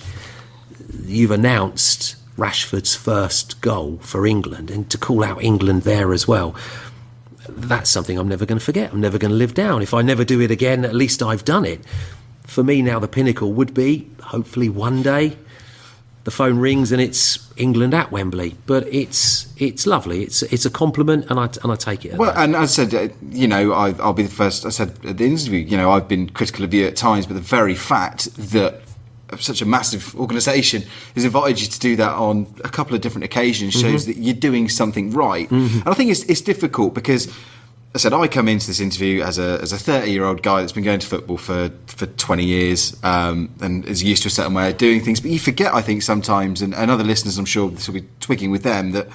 you've announced Rashford's first goal for England, and to call out England there as well, that's something I'm never going to forget. I'm never going to live down. If I never do it again, at least I've done it. For me now, the pinnacle would be, hopefully one day, the phone rings and it's England at Wembley. But it's lovely. It's a compliment, and I take it. Well, and as I said, I'll be the first. I said at the interview, I've been critical of you at times, but the very fact that such a massive organisation has invited you to do that on a couple of different occasions shows that you're doing something right. And I think it's difficult because, I said, I come into this interview as a 30-year-old guy that's been going to football for 20 years and is used to a certain way of doing things. But you forget, I think, sometimes, and other listeners, I'm sure this will be twigging with them, that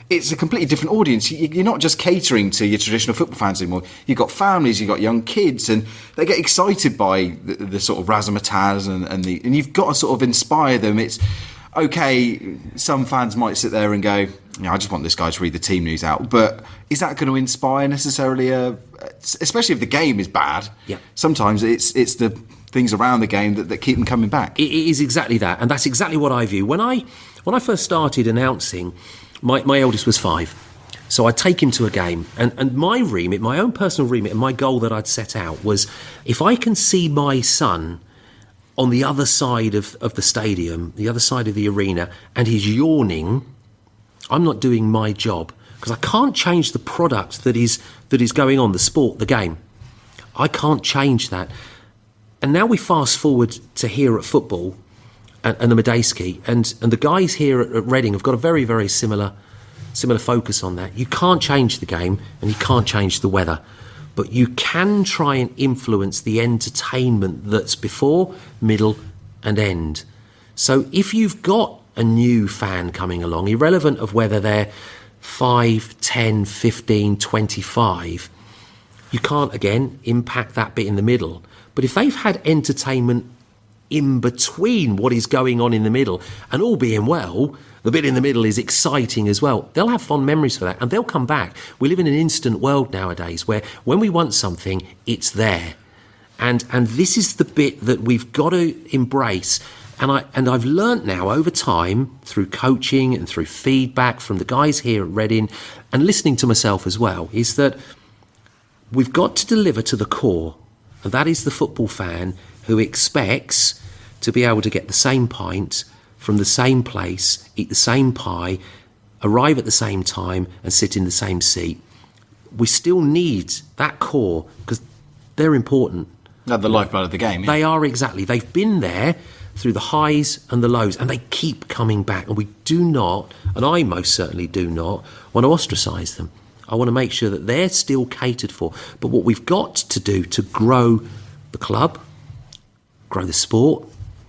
it's a completely different audience. You're not just catering to your traditional football fans anymore. You've got families, you've got young kids, and they get excited by the sort of razzmatazz and you've got to sort of inspire them. It's okay, some fans might sit there and go, I just want this guy to read the team news out. But is that going to inspire necessarily, especially if the game is bad? Yeah. Sometimes it's the things around the game that keep them coming back. It is exactly that, and that's exactly what I view. When I first started announcing, my eldest was 5. So I'd take him to a game, and my remit, my own personal remit, and my goal that I'd set out was, if I can see my son on the other side of the stadium, the other side of the arena, and he's yawning, I'm not doing my job, because I can't change the product that is going on, the sport, the game. I can't change that. And now we fast forward to here at football and the Madejski, and the guys here at Reading have got a very, very similar focus on that. You can't change the game and you can't change the weather, but you can try and influence the entertainment that's before, middle and end. So if you've got a new fan coming along, irrelevant of whether they're 5, 10, 15, 25, you can't, again, impact that bit in the middle. But if they've had entertainment in between what is going on in the middle, and all being well, the bit in the middle is exciting as well, they'll have fond memories for that, and they'll come back. We live in an instant world nowadays where when we want something, it's there. And this is the bit that we've got to embrace. And I've learnt now over time, through coaching and through feedback from the guys here at Reading, and listening to myself as well, is that we've got to deliver to the core. And that is the football fan who expects to be able to get the same pint from the same place, eat the same pie, arrive at the same time and sit in the same seat. We still need that core because they're important. They're the lifeblood of the game. Yeah. They are, exactly. They've been there through the highs and the lows, and they keep coming back. And we do not, and I most certainly do not, want to ostracise them. I want to make sure that they're still catered for. But what we've got to do to grow the club, grow the sport,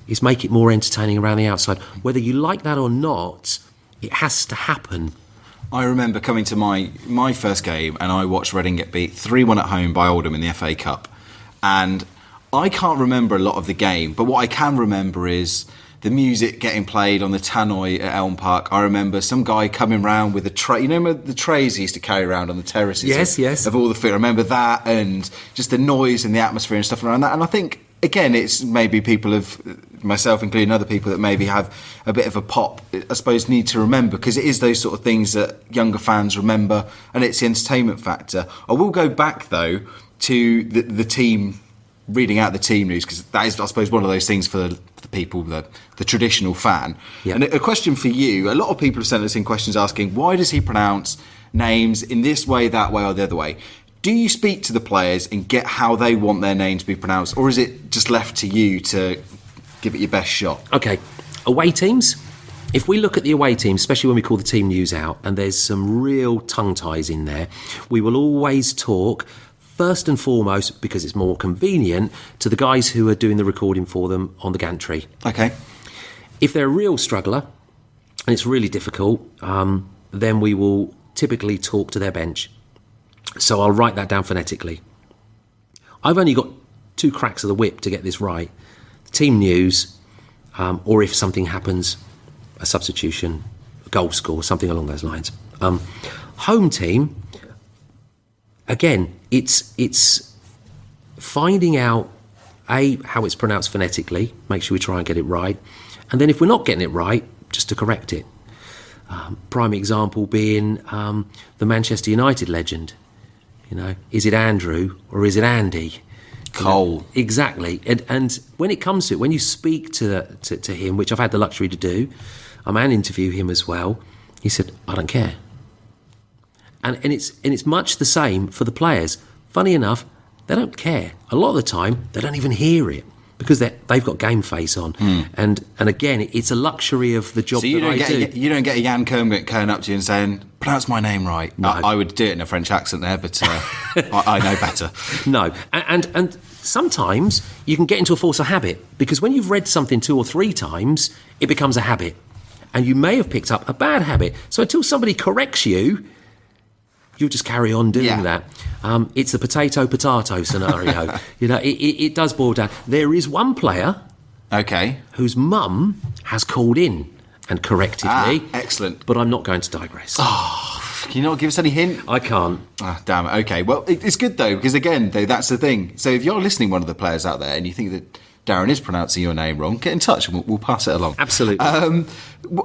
is make it more entertaining around the outside. Whether you like that or not, it has to happen. I remember coming to my first game and I watched Reading get beat 3-1 at home by Oldham in the FA Cup. And I can't remember a lot of the game, but what I can remember is the music getting played on the tannoy at Elm Park. I remember some guy coming round with a tray. You know the trays he used to carry around on the terraces? Yes. Of all the food. I remember that, and just the noise and the atmosphere and stuff around that. And I think, again, it's maybe people of, myself including other people that maybe have a bit of a pop, I suppose, need to remember, because it is those sort of things that younger fans remember, and it's the entertainment factor. I will go back, though, to the team, reading out the team news, because that is, I suppose, one of those things for the people, the traditional fan. Yep. And a question for you, a lot of people have sent us in questions asking, why does he pronounce names in this way, that way, or the other way? Do you speak to the players and get how they want their name to be pronounced, or is it just left to you to give it your best shot? Okay, away teams. If we look at the away teams, especially when we call the team news out, and there's some real tongue ties in there, we will always talk, first and foremost, because it's more convenient, to the guys who are doing the recording for them on the gantry. Okay. If they're a real struggler, and it's really difficult, then we will typically talk to their bench. So I'll write that down phonetically. I've only got 2 cracks of the whip to get this right. Team news, or if something happens, a substitution, a goal score, something along those lines. Home team, again, it's finding out, how it's pronounced phonetically, make sure we try and get it right, and then if we're not getting it right, just to correct it. Prime example being the Manchester United legend. You know, is it Andrew or is it Andy? Cole. You know, exactly. And when it comes to it, when you speak to him, which I've had the luxury to do, I man interview him as well, he said, I don't care. And it's much the same for the players. Funny enough, they don't care. A lot of the time, they don't even hear it because they've got game face on. And again, it's a luxury of the job that I do. You don't get a Jan Kermit coming up to you and saying, pronounce my name right. No. I would do it in a French accent there, but I know better. No. And sometimes you can get into a force of habit, because when you've read something 2 or 3 times, it becomes a habit. and you may have picked up a bad habit. So until somebody corrects you, you'll just carry on doing that. It's the potato scenario. It does boil down. There is one player whose mum has called in and corrected me. Excellent. But I'm not going to digress. Can you not give us any hint? I can't. Damn it. Okay. Well, it's good, though, because, again, that's the thing. So if you're listening, one of the players out there, and you think that Daren is pronouncing your name wrong, get in touch and we'll pass it along. Absolutely.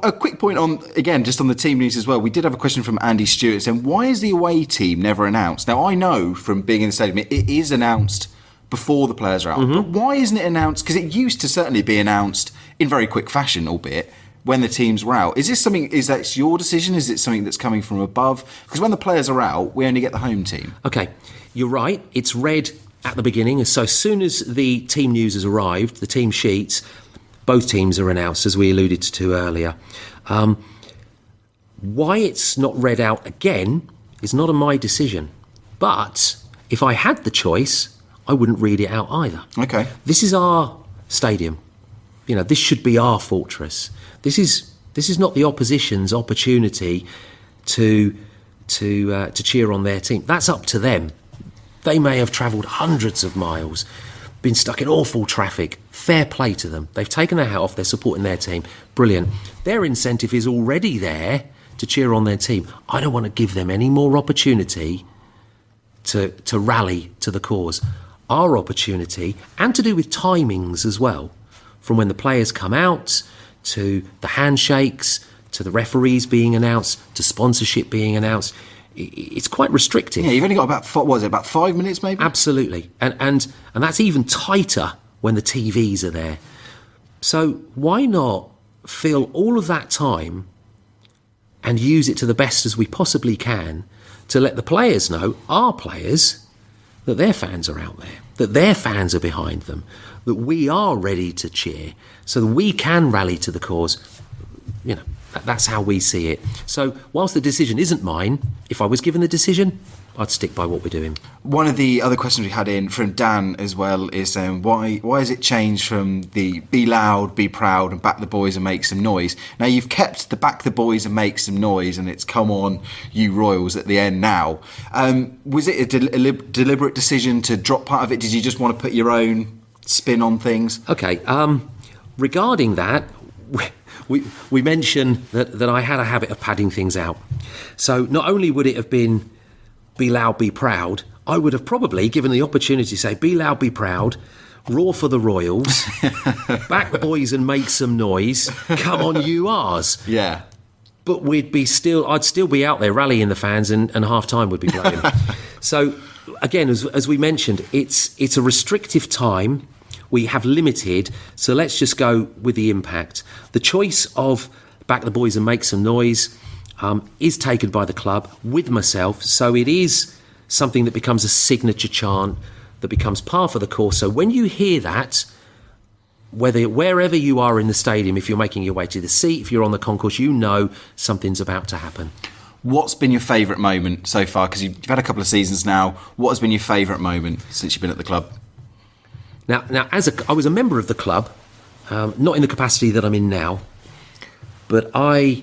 A quick point on, again, just on the team news as well. We did have a question from Andy Stewart saying, why is the away team never announced? Now, I know from being in the stadium, it is announced before the players are out. But why isn't it announced? Because it used to certainly be announced in very quick fashion, albeit, when the teams were out. Is that your decision? Is it something that's coming from above? Because when the players are out, we only get the home team. Okay, you're right. It's read at the beginning. So as soon as the team news has arrived, the team sheets, both teams are announced, as we alluded to earlier. Why it's not read out again is not my decision. But if I had the choice, I wouldn't read it out either. Okay. This is our stadium. This should be our fortress. This is not the opposition's opportunity to cheer on their team. That's up to them. They may have travelled hundreds of miles, been stuck in awful traffic. Fair play to them. They've taken their hat off. They're supporting their team. Brilliant. Their incentive is already there to cheer on their team. I don't want to give them any more opportunity to rally to the cause. Our opportunity, and to do with timings as well, from when the players come out, to the handshakes, to the referees being announced, to sponsorship being announced. It's quite restrictive. Yeah, you've only got about 5 minutes maybe? Absolutely. And that's even tighter when the TVs are there. So why not fill all of that time and use it to the best as we possibly can to let the players know, our players, that their fans are out there, that their fans are behind them, that we are ready to cheer, so that we can rally to the cause. That's how we see it. So whilst the decision isn't mine, if I was given the decision, I'd stick by what we're doing. One of the other questions we had in from Dan as well is why has it changed from the be loud, be proud and back the boys and make some noise? Now you've kept the back the boys and make some noise and it's come on you Royals at the end now. Was it a deliberate decision to drop part of it? Did you just want to put your own spin on things? Okay, regarding that, we mentioned that I had a habit of padding things out. So not only would it have been be loud, be proud, I would have probably given the opportunity to say be loud, be proud, roar for the Royals, back the boys and make some noise, come on you ours. Yeah. But I'd still be out there rallying the fans and half time would be playing. So again, as we mentioned, it's a restrictive time. We have limited, so let's just go with the impact. The choice of back the boys and make some noise is taken by the club with myself, so it is something that becomes a signature chant that becomes par for the course. So when you hear that, wherever you are in the stadium, if you're making your way to the seat, if you're on the concourse, you know something's about to happen. What's been your favourite moment so far? Because you've had a couple of seasons now. What has been your favourite moment since you've been at the club? Now, I was a member of the club, not in the capacity that I'm in now, but I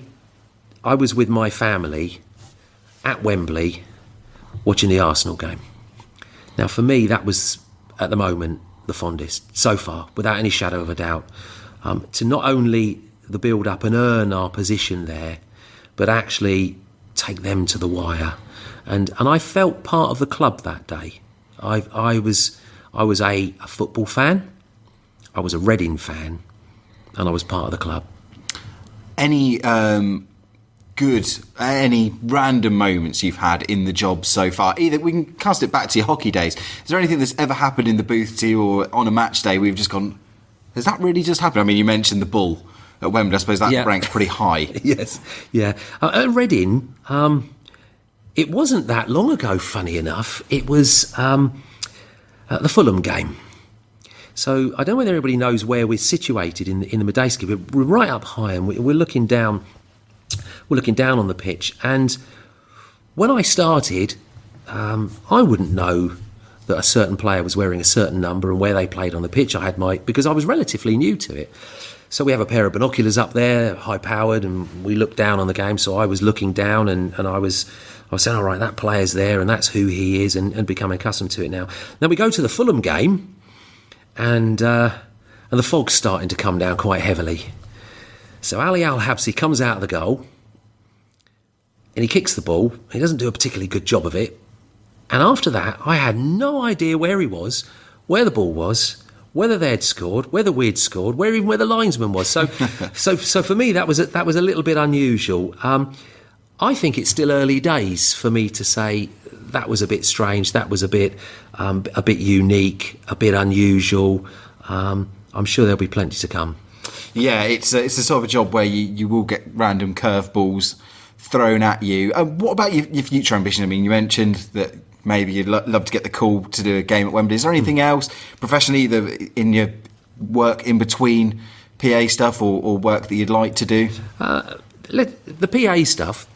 was with my family at Wembley watching the Arsenal game. Now, for me, that was, at the moment, the fondest, so far, without any shadow of a doubt. To not only the build-up and earn our position there, but actually take them to the wire. And I felt part of the club that day. I was a football fan, I was a Reading fan, and I was part of the club. Any any random moments you've had in the job so far? Either we can cast it back to your hockey days. Is there anything that's ever happened in the booth to you or on a match day we've just gone, has that really just happened? I mean, you mentioned the bull at Wembley. I suppose that ranks pretty high. Yes, yeah. At Reading, it wasn't that long ago, funny enough. It was the Fulham game. So I don't know whether everybody knows where we're situated in the Madejski. We're right up high and we're looking down. We're looking down on the pitch. And when I started, I wouldn't know that a certain player was wearing a certain number and where they played on the pitch. Because I was relatively new to it. So we have a pair of binoculars up there, high-powered, and we look down on the game. So I was looking down, and I was saying, all right, that player's there, and that's who he is, and becoming accustomed to it now. Then we go to the Fulham game, and the fog's starting to come down quite heavily. So Ali Al-Habsi comes out of the goal, and he kicks the ball. He doesn't do a particularly good job of it. And after that, I had no idea where he was, where the ball was, whether they'd scored, whether we'd scored, where the linesman was. So for me, that was a little bit unusual. I think it's still early days for me to say that was a bit strange, that was a bit unique, a bit unusual. I'm sure there'll be plenty to come. Yeah, it's a sort of a job where you will get random curveballs thrown at you. What about your future ambition? I mean, you mentioned that maybe you'd love to get the call to do a game at Wembley. Is there anything else professionally in your work in between PA stuff or work that you'd like to do? The PA stuff,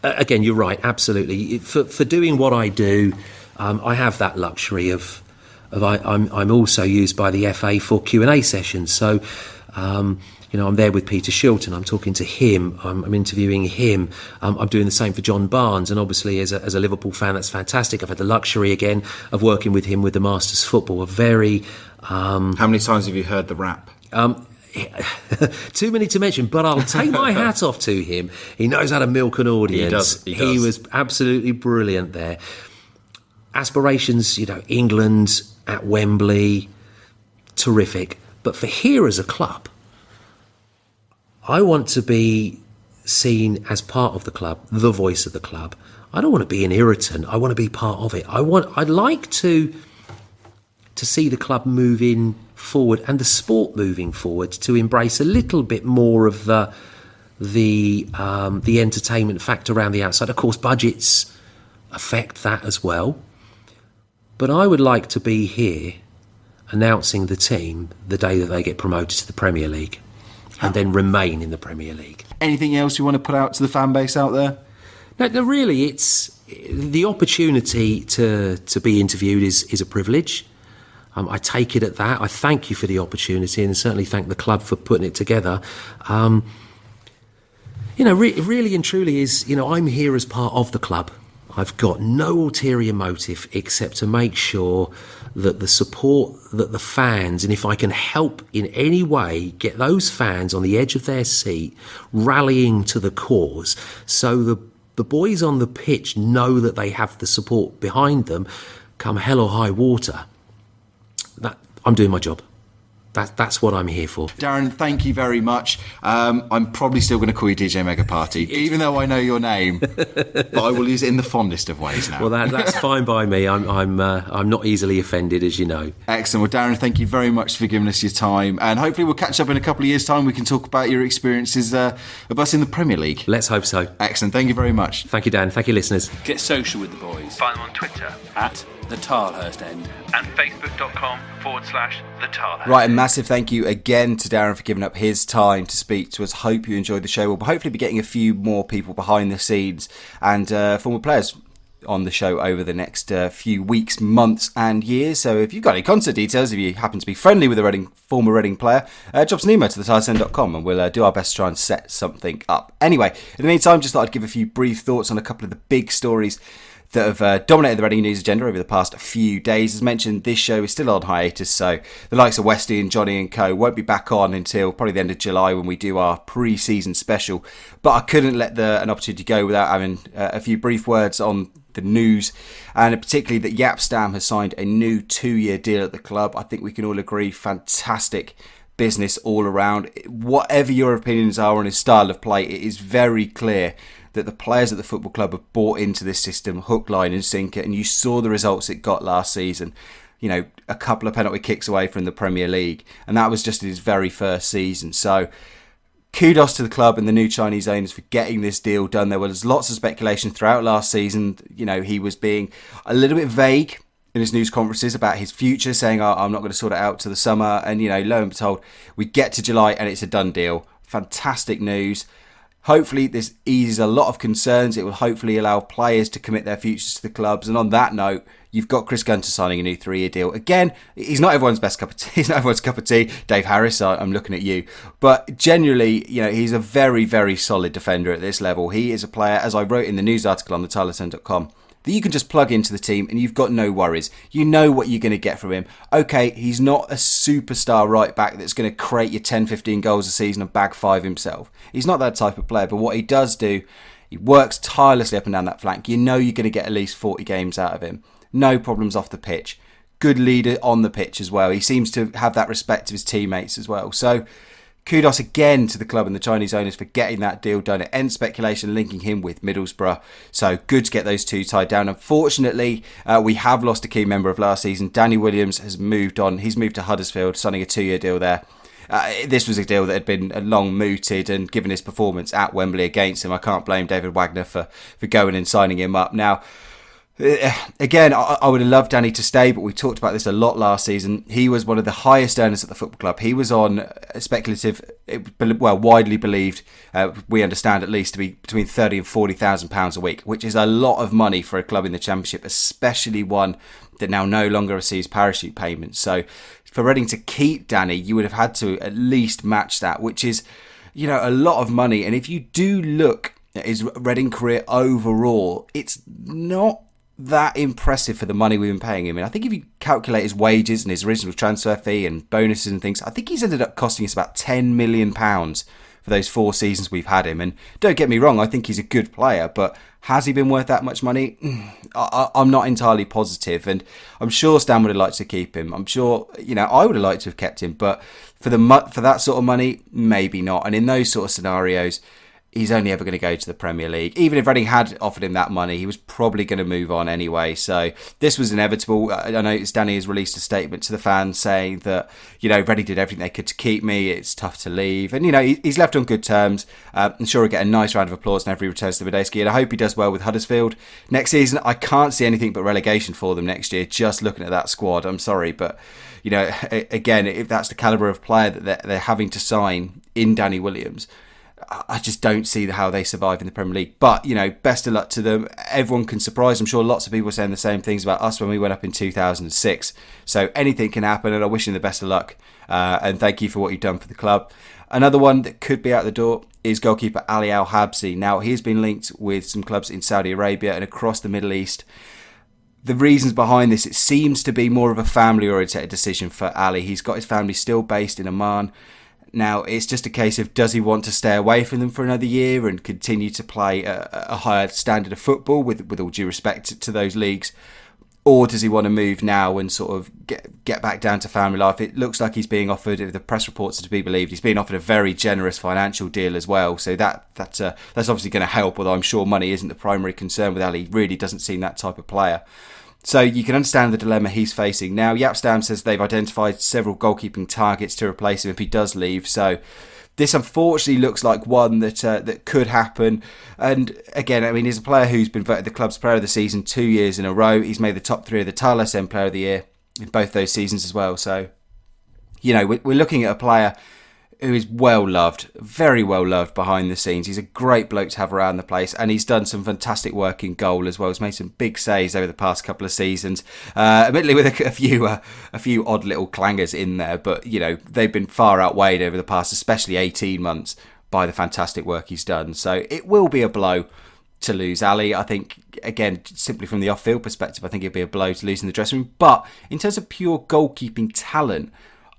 again, you're right, absolutely. For doing what I do, I have that luxury of I'm also used by the FA for Q&A sessions. So, I'm there with Peter Shilton. I'm talking to him. I'm interviewing him. I'm doing the same for John Barnes. And obviously, as a Liverpool fan, that's fantastic. I've had the luxury again of working with him with the Masters Football. A very How many times have you heard the rap? Too many to mention, but I'll take my hat off to him. He knows how to milk an audience. He does. He was absolutely brilliant there. Aspirations, England at Wembley, terrific. But for here as a club, I want to be seen as part of the club, the voice of the club. I don't want to be an irritant. I want to be part of it. I'd like to see the club moving forward and the sport moving forward to embrace a little bit more of the entertainment factor around the outside. Of course, budgets affect that as well. But I would like to be here announcing the team the day that they get promoted to the Premier League and then remain in the Premier League. Anything else you want to put out to the fan base out there? No, really, it's the opportunity to be interviewed is a privilege. I take it at that. I thank you for the opportunity and certainly thank the club for putting it together. Really and truly is, I'm here as part of the club. I've got no ulterior motive except to make sure that the support that the fans, and if I can help in any way get those fans on the edge of their seat rallying to the cause, so the boys on the pitch know that they have the support behind them come hell or high water, that I'm doing my job. That's what I'm here for. Daren, thank you very much. I'm probably still going to call you DJ MegaParty, even though I know your name, but I will use it in the fondest of ways now. Well, that's fine by me. I'm not easily offended, as you know. Excellent. Well, Daren, thank you very much for giving us your time, and hopefully we'll catch up in a couple of years' time. We can talk about your experiences of us in the Premier League. Let's hope so. Excellent. Thank you very much. Thank you, Dan. Thank you, listeners. Get social with the boys Find them on Twitter at the Tilehurst End. and facebook.com/the Tilehurst. Right, a massive thank you again to Daren for giving up his time to speak to us. Hope you enjoyed the show. We'll hopefully be getting a few more people behind the scenes and former players on the show over the next few weeks, months and years. So if you've got any concert details, if you happen to be friendly with a former Reading player, drop us an email to thetilehurst.com and we'll do our best to try and set something up. Anyway, in the meantime, just thought I'd give a few brief thoughts on a couple of the big stories that have dominated the Reading news agenda over the past few days. As mentioned, this show is still on hiatus, so the likes of Westy and Johnny and Co won't be back on until probably the end of July when we do our pre-season special. But I couldn't let an opportunity go without having a few brief words on the news, and particularly that Jaap Stam has signed a new 2-year deal at the club. I think we can all agree, fantastic business all around. Whatever your opinions are on his style of play, it is very clear that the players at the football club have bought into this system, hook, line and sinker, and you saw the results it got last season. A couple of penalty kicks away from the Premier League, and that was just his very first season. So kudos to the club and the new Chinese owners for getting this deal done. There was lots of speculation throughout last season. He was being a little bit vague in his news conferences about his future, saying, I'm not going to sort it out to the summer. And, lo and behold, we get to July and it's a done deal. Fantastic news. Hopefully this eases a lot of concerns. It will hopefully allow players to commit their futures to the clubs. And on that note, You've got Chris Gunter signing a new 3-year deal. Again, he's not everyone's best cup of tea. He's not everyone's cup of tea. Dave Harris, I'm looking at you. But generally, he's a very, very solid defender at this level. He is a player, as I wrote in the news article on thetylerstone.com, that you can just plug into the team and you've got no worries. You know what you're going to get from him. Okay, he's not a superstar right back that's going to create you 10, 15 goals a season and bag 5 himself. He's not that type of player, but what he does do, he works tirelessly up and down that flank. You know you're going to get at least 40 games out of him. No problems off the pitch. Good leader on the pitch as well. He seems to have that respect of his teammates as well. So kudos again to the club and the Chinese owners for getting that deal done. It ends speculation linking him with Middlesbrough. So good to get those two tied down. Unfortunately, we have lost a key member of last season. Danny Williams has moved on. He's moved to Huddersfield, signing a 2-year deal there. This was a deal that had been long mooted, and given his performance at Wembley against him, I can't blame David Wagner for going and signing him up. Now, again, I would have loved Danny to stay, but we talked about this a lot last season. He was one of the highest earners at the football club. He was on speculative, widely believed, we understand at least, to be between £30,000 and £40,000 a week, which is a lot of money for a club in the Championship, especially one that now no longer receives parachute payments. So for Reading to keep Danny, you would have had to at least match that, which is, a lot of money. And if you do look at his Reading career overall, it's not that impressive for the money we've been paying him. And I think if you calculate his wages and his original transfer fee and bonuses and things, I think he's ended up costing us about £10 million for those 4 seasons we've had him. And don't get me wrong, I think he's a good player, but has he been worth that much money? I'm not entirely positive, and I'm sure Stam would have liked to keep him. I'm sure, I would have liked to have kept him, but for that sort of money, maybe not. And in those sort of scenarios, he's only ever going to go to the Premier League. Even if Reading had offered him that money, he was probably going to move on anyway. So this was inevitable. I noticed Danny has released a statement to the fans saying that, Reading did everything they could to keep me. It's tough to leave. And, he's left on good terms. I'm sure he'll get a nice round of applause whenever he returns to Madejski. And I hope he does well with Huddersfield. Next season, I can't see anything but relegation for them next year, just looking at that squad. I'm sorry, but, again, if that's the calibre of player that they're having to sign in Danny Williams, I just don't see how they survive in the Premier League. But, best of luck to them. Everyone can surprise. I'm sure lots of people are saying the same things about us when we went up in 2006. So anything can happen, and I wish him the best of luck. And thank you for what you've done for the club. Another one that could be out the door is goalkeeper Ali Al-Habsi. Now, he's been linked with some clubs in Saudi Arabia and across the Middle East. The reasons behind this, it seems to be more of a family-oriented decision for Ali. He's got his family still based in Oman. Now, it's just a case of, does he want to stay away from them for another year and continue to play a higher standard of football, with all due respect to those leagues? Or does he want to move now and sort of get back down to family life? It looks like he's being offered, if the press reports are to be believed, he's being offered a very generous financial deal as well. So that's obviously going to help, although I'm sure money isn't the primary concern with Ali. He really doesn't seem that type of player. So you can understand the dilemma he's facing. Now, Jaap Stam says they've identified several goalkeeping targets to replace him if he does leave. So this unfortunately looks like one that could happen. And again, he's a player who's been voted the club's player of the season 2 years in a row. He's made the top 3 of the TTE player of the year in both those seasons as well. So, we're looking at a player who is well loved, very well loved behind the scenes. He's a great bloke to have around the place, and he's done some fantastic work in goal as well. He's made some big saves over the past couple of seasons, admittedly with a few odd little clangers in there, but they've been far outweighed over the past, especially 18 months, by the fantastic work he's done. So it will be a blow to lose Ali. I think, again, simply from the off-field perspective, I think it'd be a blow to lose in the dressing room. But in terms of pure goalkeeping talent,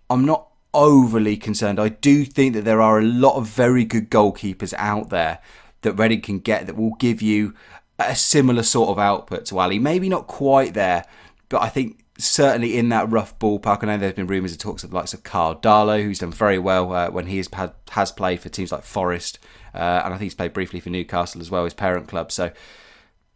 I'm not overly concerned. I do think that there are a lot of very good goalkeepers out there that Reading can get that will give you a similar sort of output to Ali. Maybe not quite there, but I think certainly in that rough ballpark. I know there's been rumours and talks of the likes of Carl Darlow, who's done very well when he has played for teams like Forest, and I think he's played briefly for Newcastle as well, his parent club. So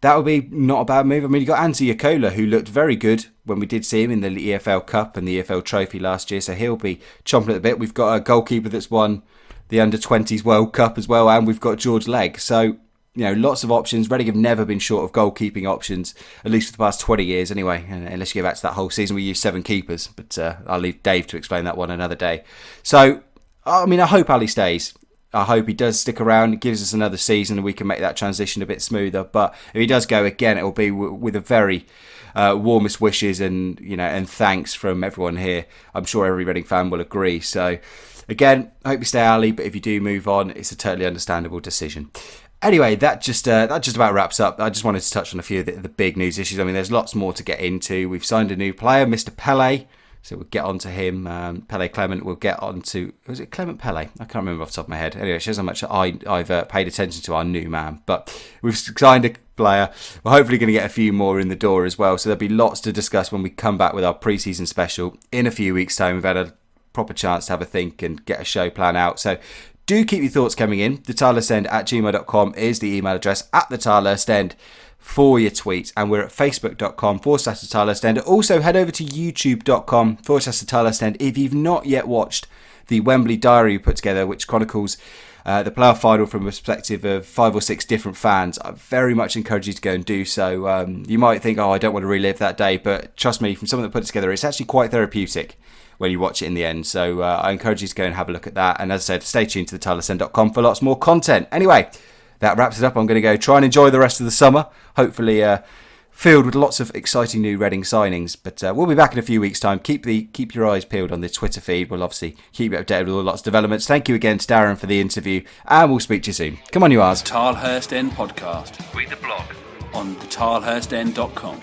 that would be not a bad move. You got Antti Jakola, who looked very good when we did see him in the EFL Cup and the EFL Trophy last year, so he'll be chomping at the bit. We've got a goalkeeper that's won the Under-20s World Cup as well, and we've got George Legg. So, lots of options. Reading have never been short of goalkeeping options, at least for the past 20 years anyway, unless you go back to that whole season we used 7 keepers, but I'll leave Dave to explain that one another day. So, I hope Ali stays. I hope he does stick around. It gives us another season and we can make that transition a bit smoother. But if he does go again, it will be with a very warmest wishes and thanks from everyone here. I'm sure every Reading fan will agree. So again, I hope you stay, Ali. But if you do move on, it's a totally understandable decision. Anyway, that just about wraps up. I just wanted to touch on a few of the big news issues. I mean, there's lots more to get into. We've signed a new player, Mr. Pele. So we'll get on to him. Pele Clement, we'll get on to... Was it Clement Pele? I can't remember off the top of my head. Anyway, it shows how much I've paid attention to our new man. But we've signed a player. We're hopefully going to get a few more in the door as well. So there'll be lots to discuss when we come back with our pre-season special in a few weeks' time. We've had a proper chance to have a think and get a show plan out. So do keep your thoughts coming in. thetilehurstend@gmail.com is the email address. @thetilehurstend for your tweets, and we're at facebook.com/thetilehurstend. Also head over to youtube.com/thetilehurstend if you've not yet watched the Wembley diary we put together, which chronicles the playoff final from a perspective of 5 or 6 different fans. I very much encourage you to go and do so. You might think, I don't want to relive that day, but trust me, from someone that put it together, it's actually quite therapeutic when you watch it in the end. So I encourage you to go and have a look at that. And as I said, stay tuned to thetilehurstend.com for lots more content. Anyway, that wraps it up. I'm going to go try and enjoy the rest of the summer. Hopefully filled with lots of exciting new Reading signings. But we'll be back in a few weeks' time. Keep your eyes peeled on the Twitter feed. We'll obviously keep you updated with all lots of developments. Thank you again to Daren for the interview. And we'll speak to you soon. Come on, you Rs. Tilehurst End Podcast. Read the blog on thetilehurstend.com.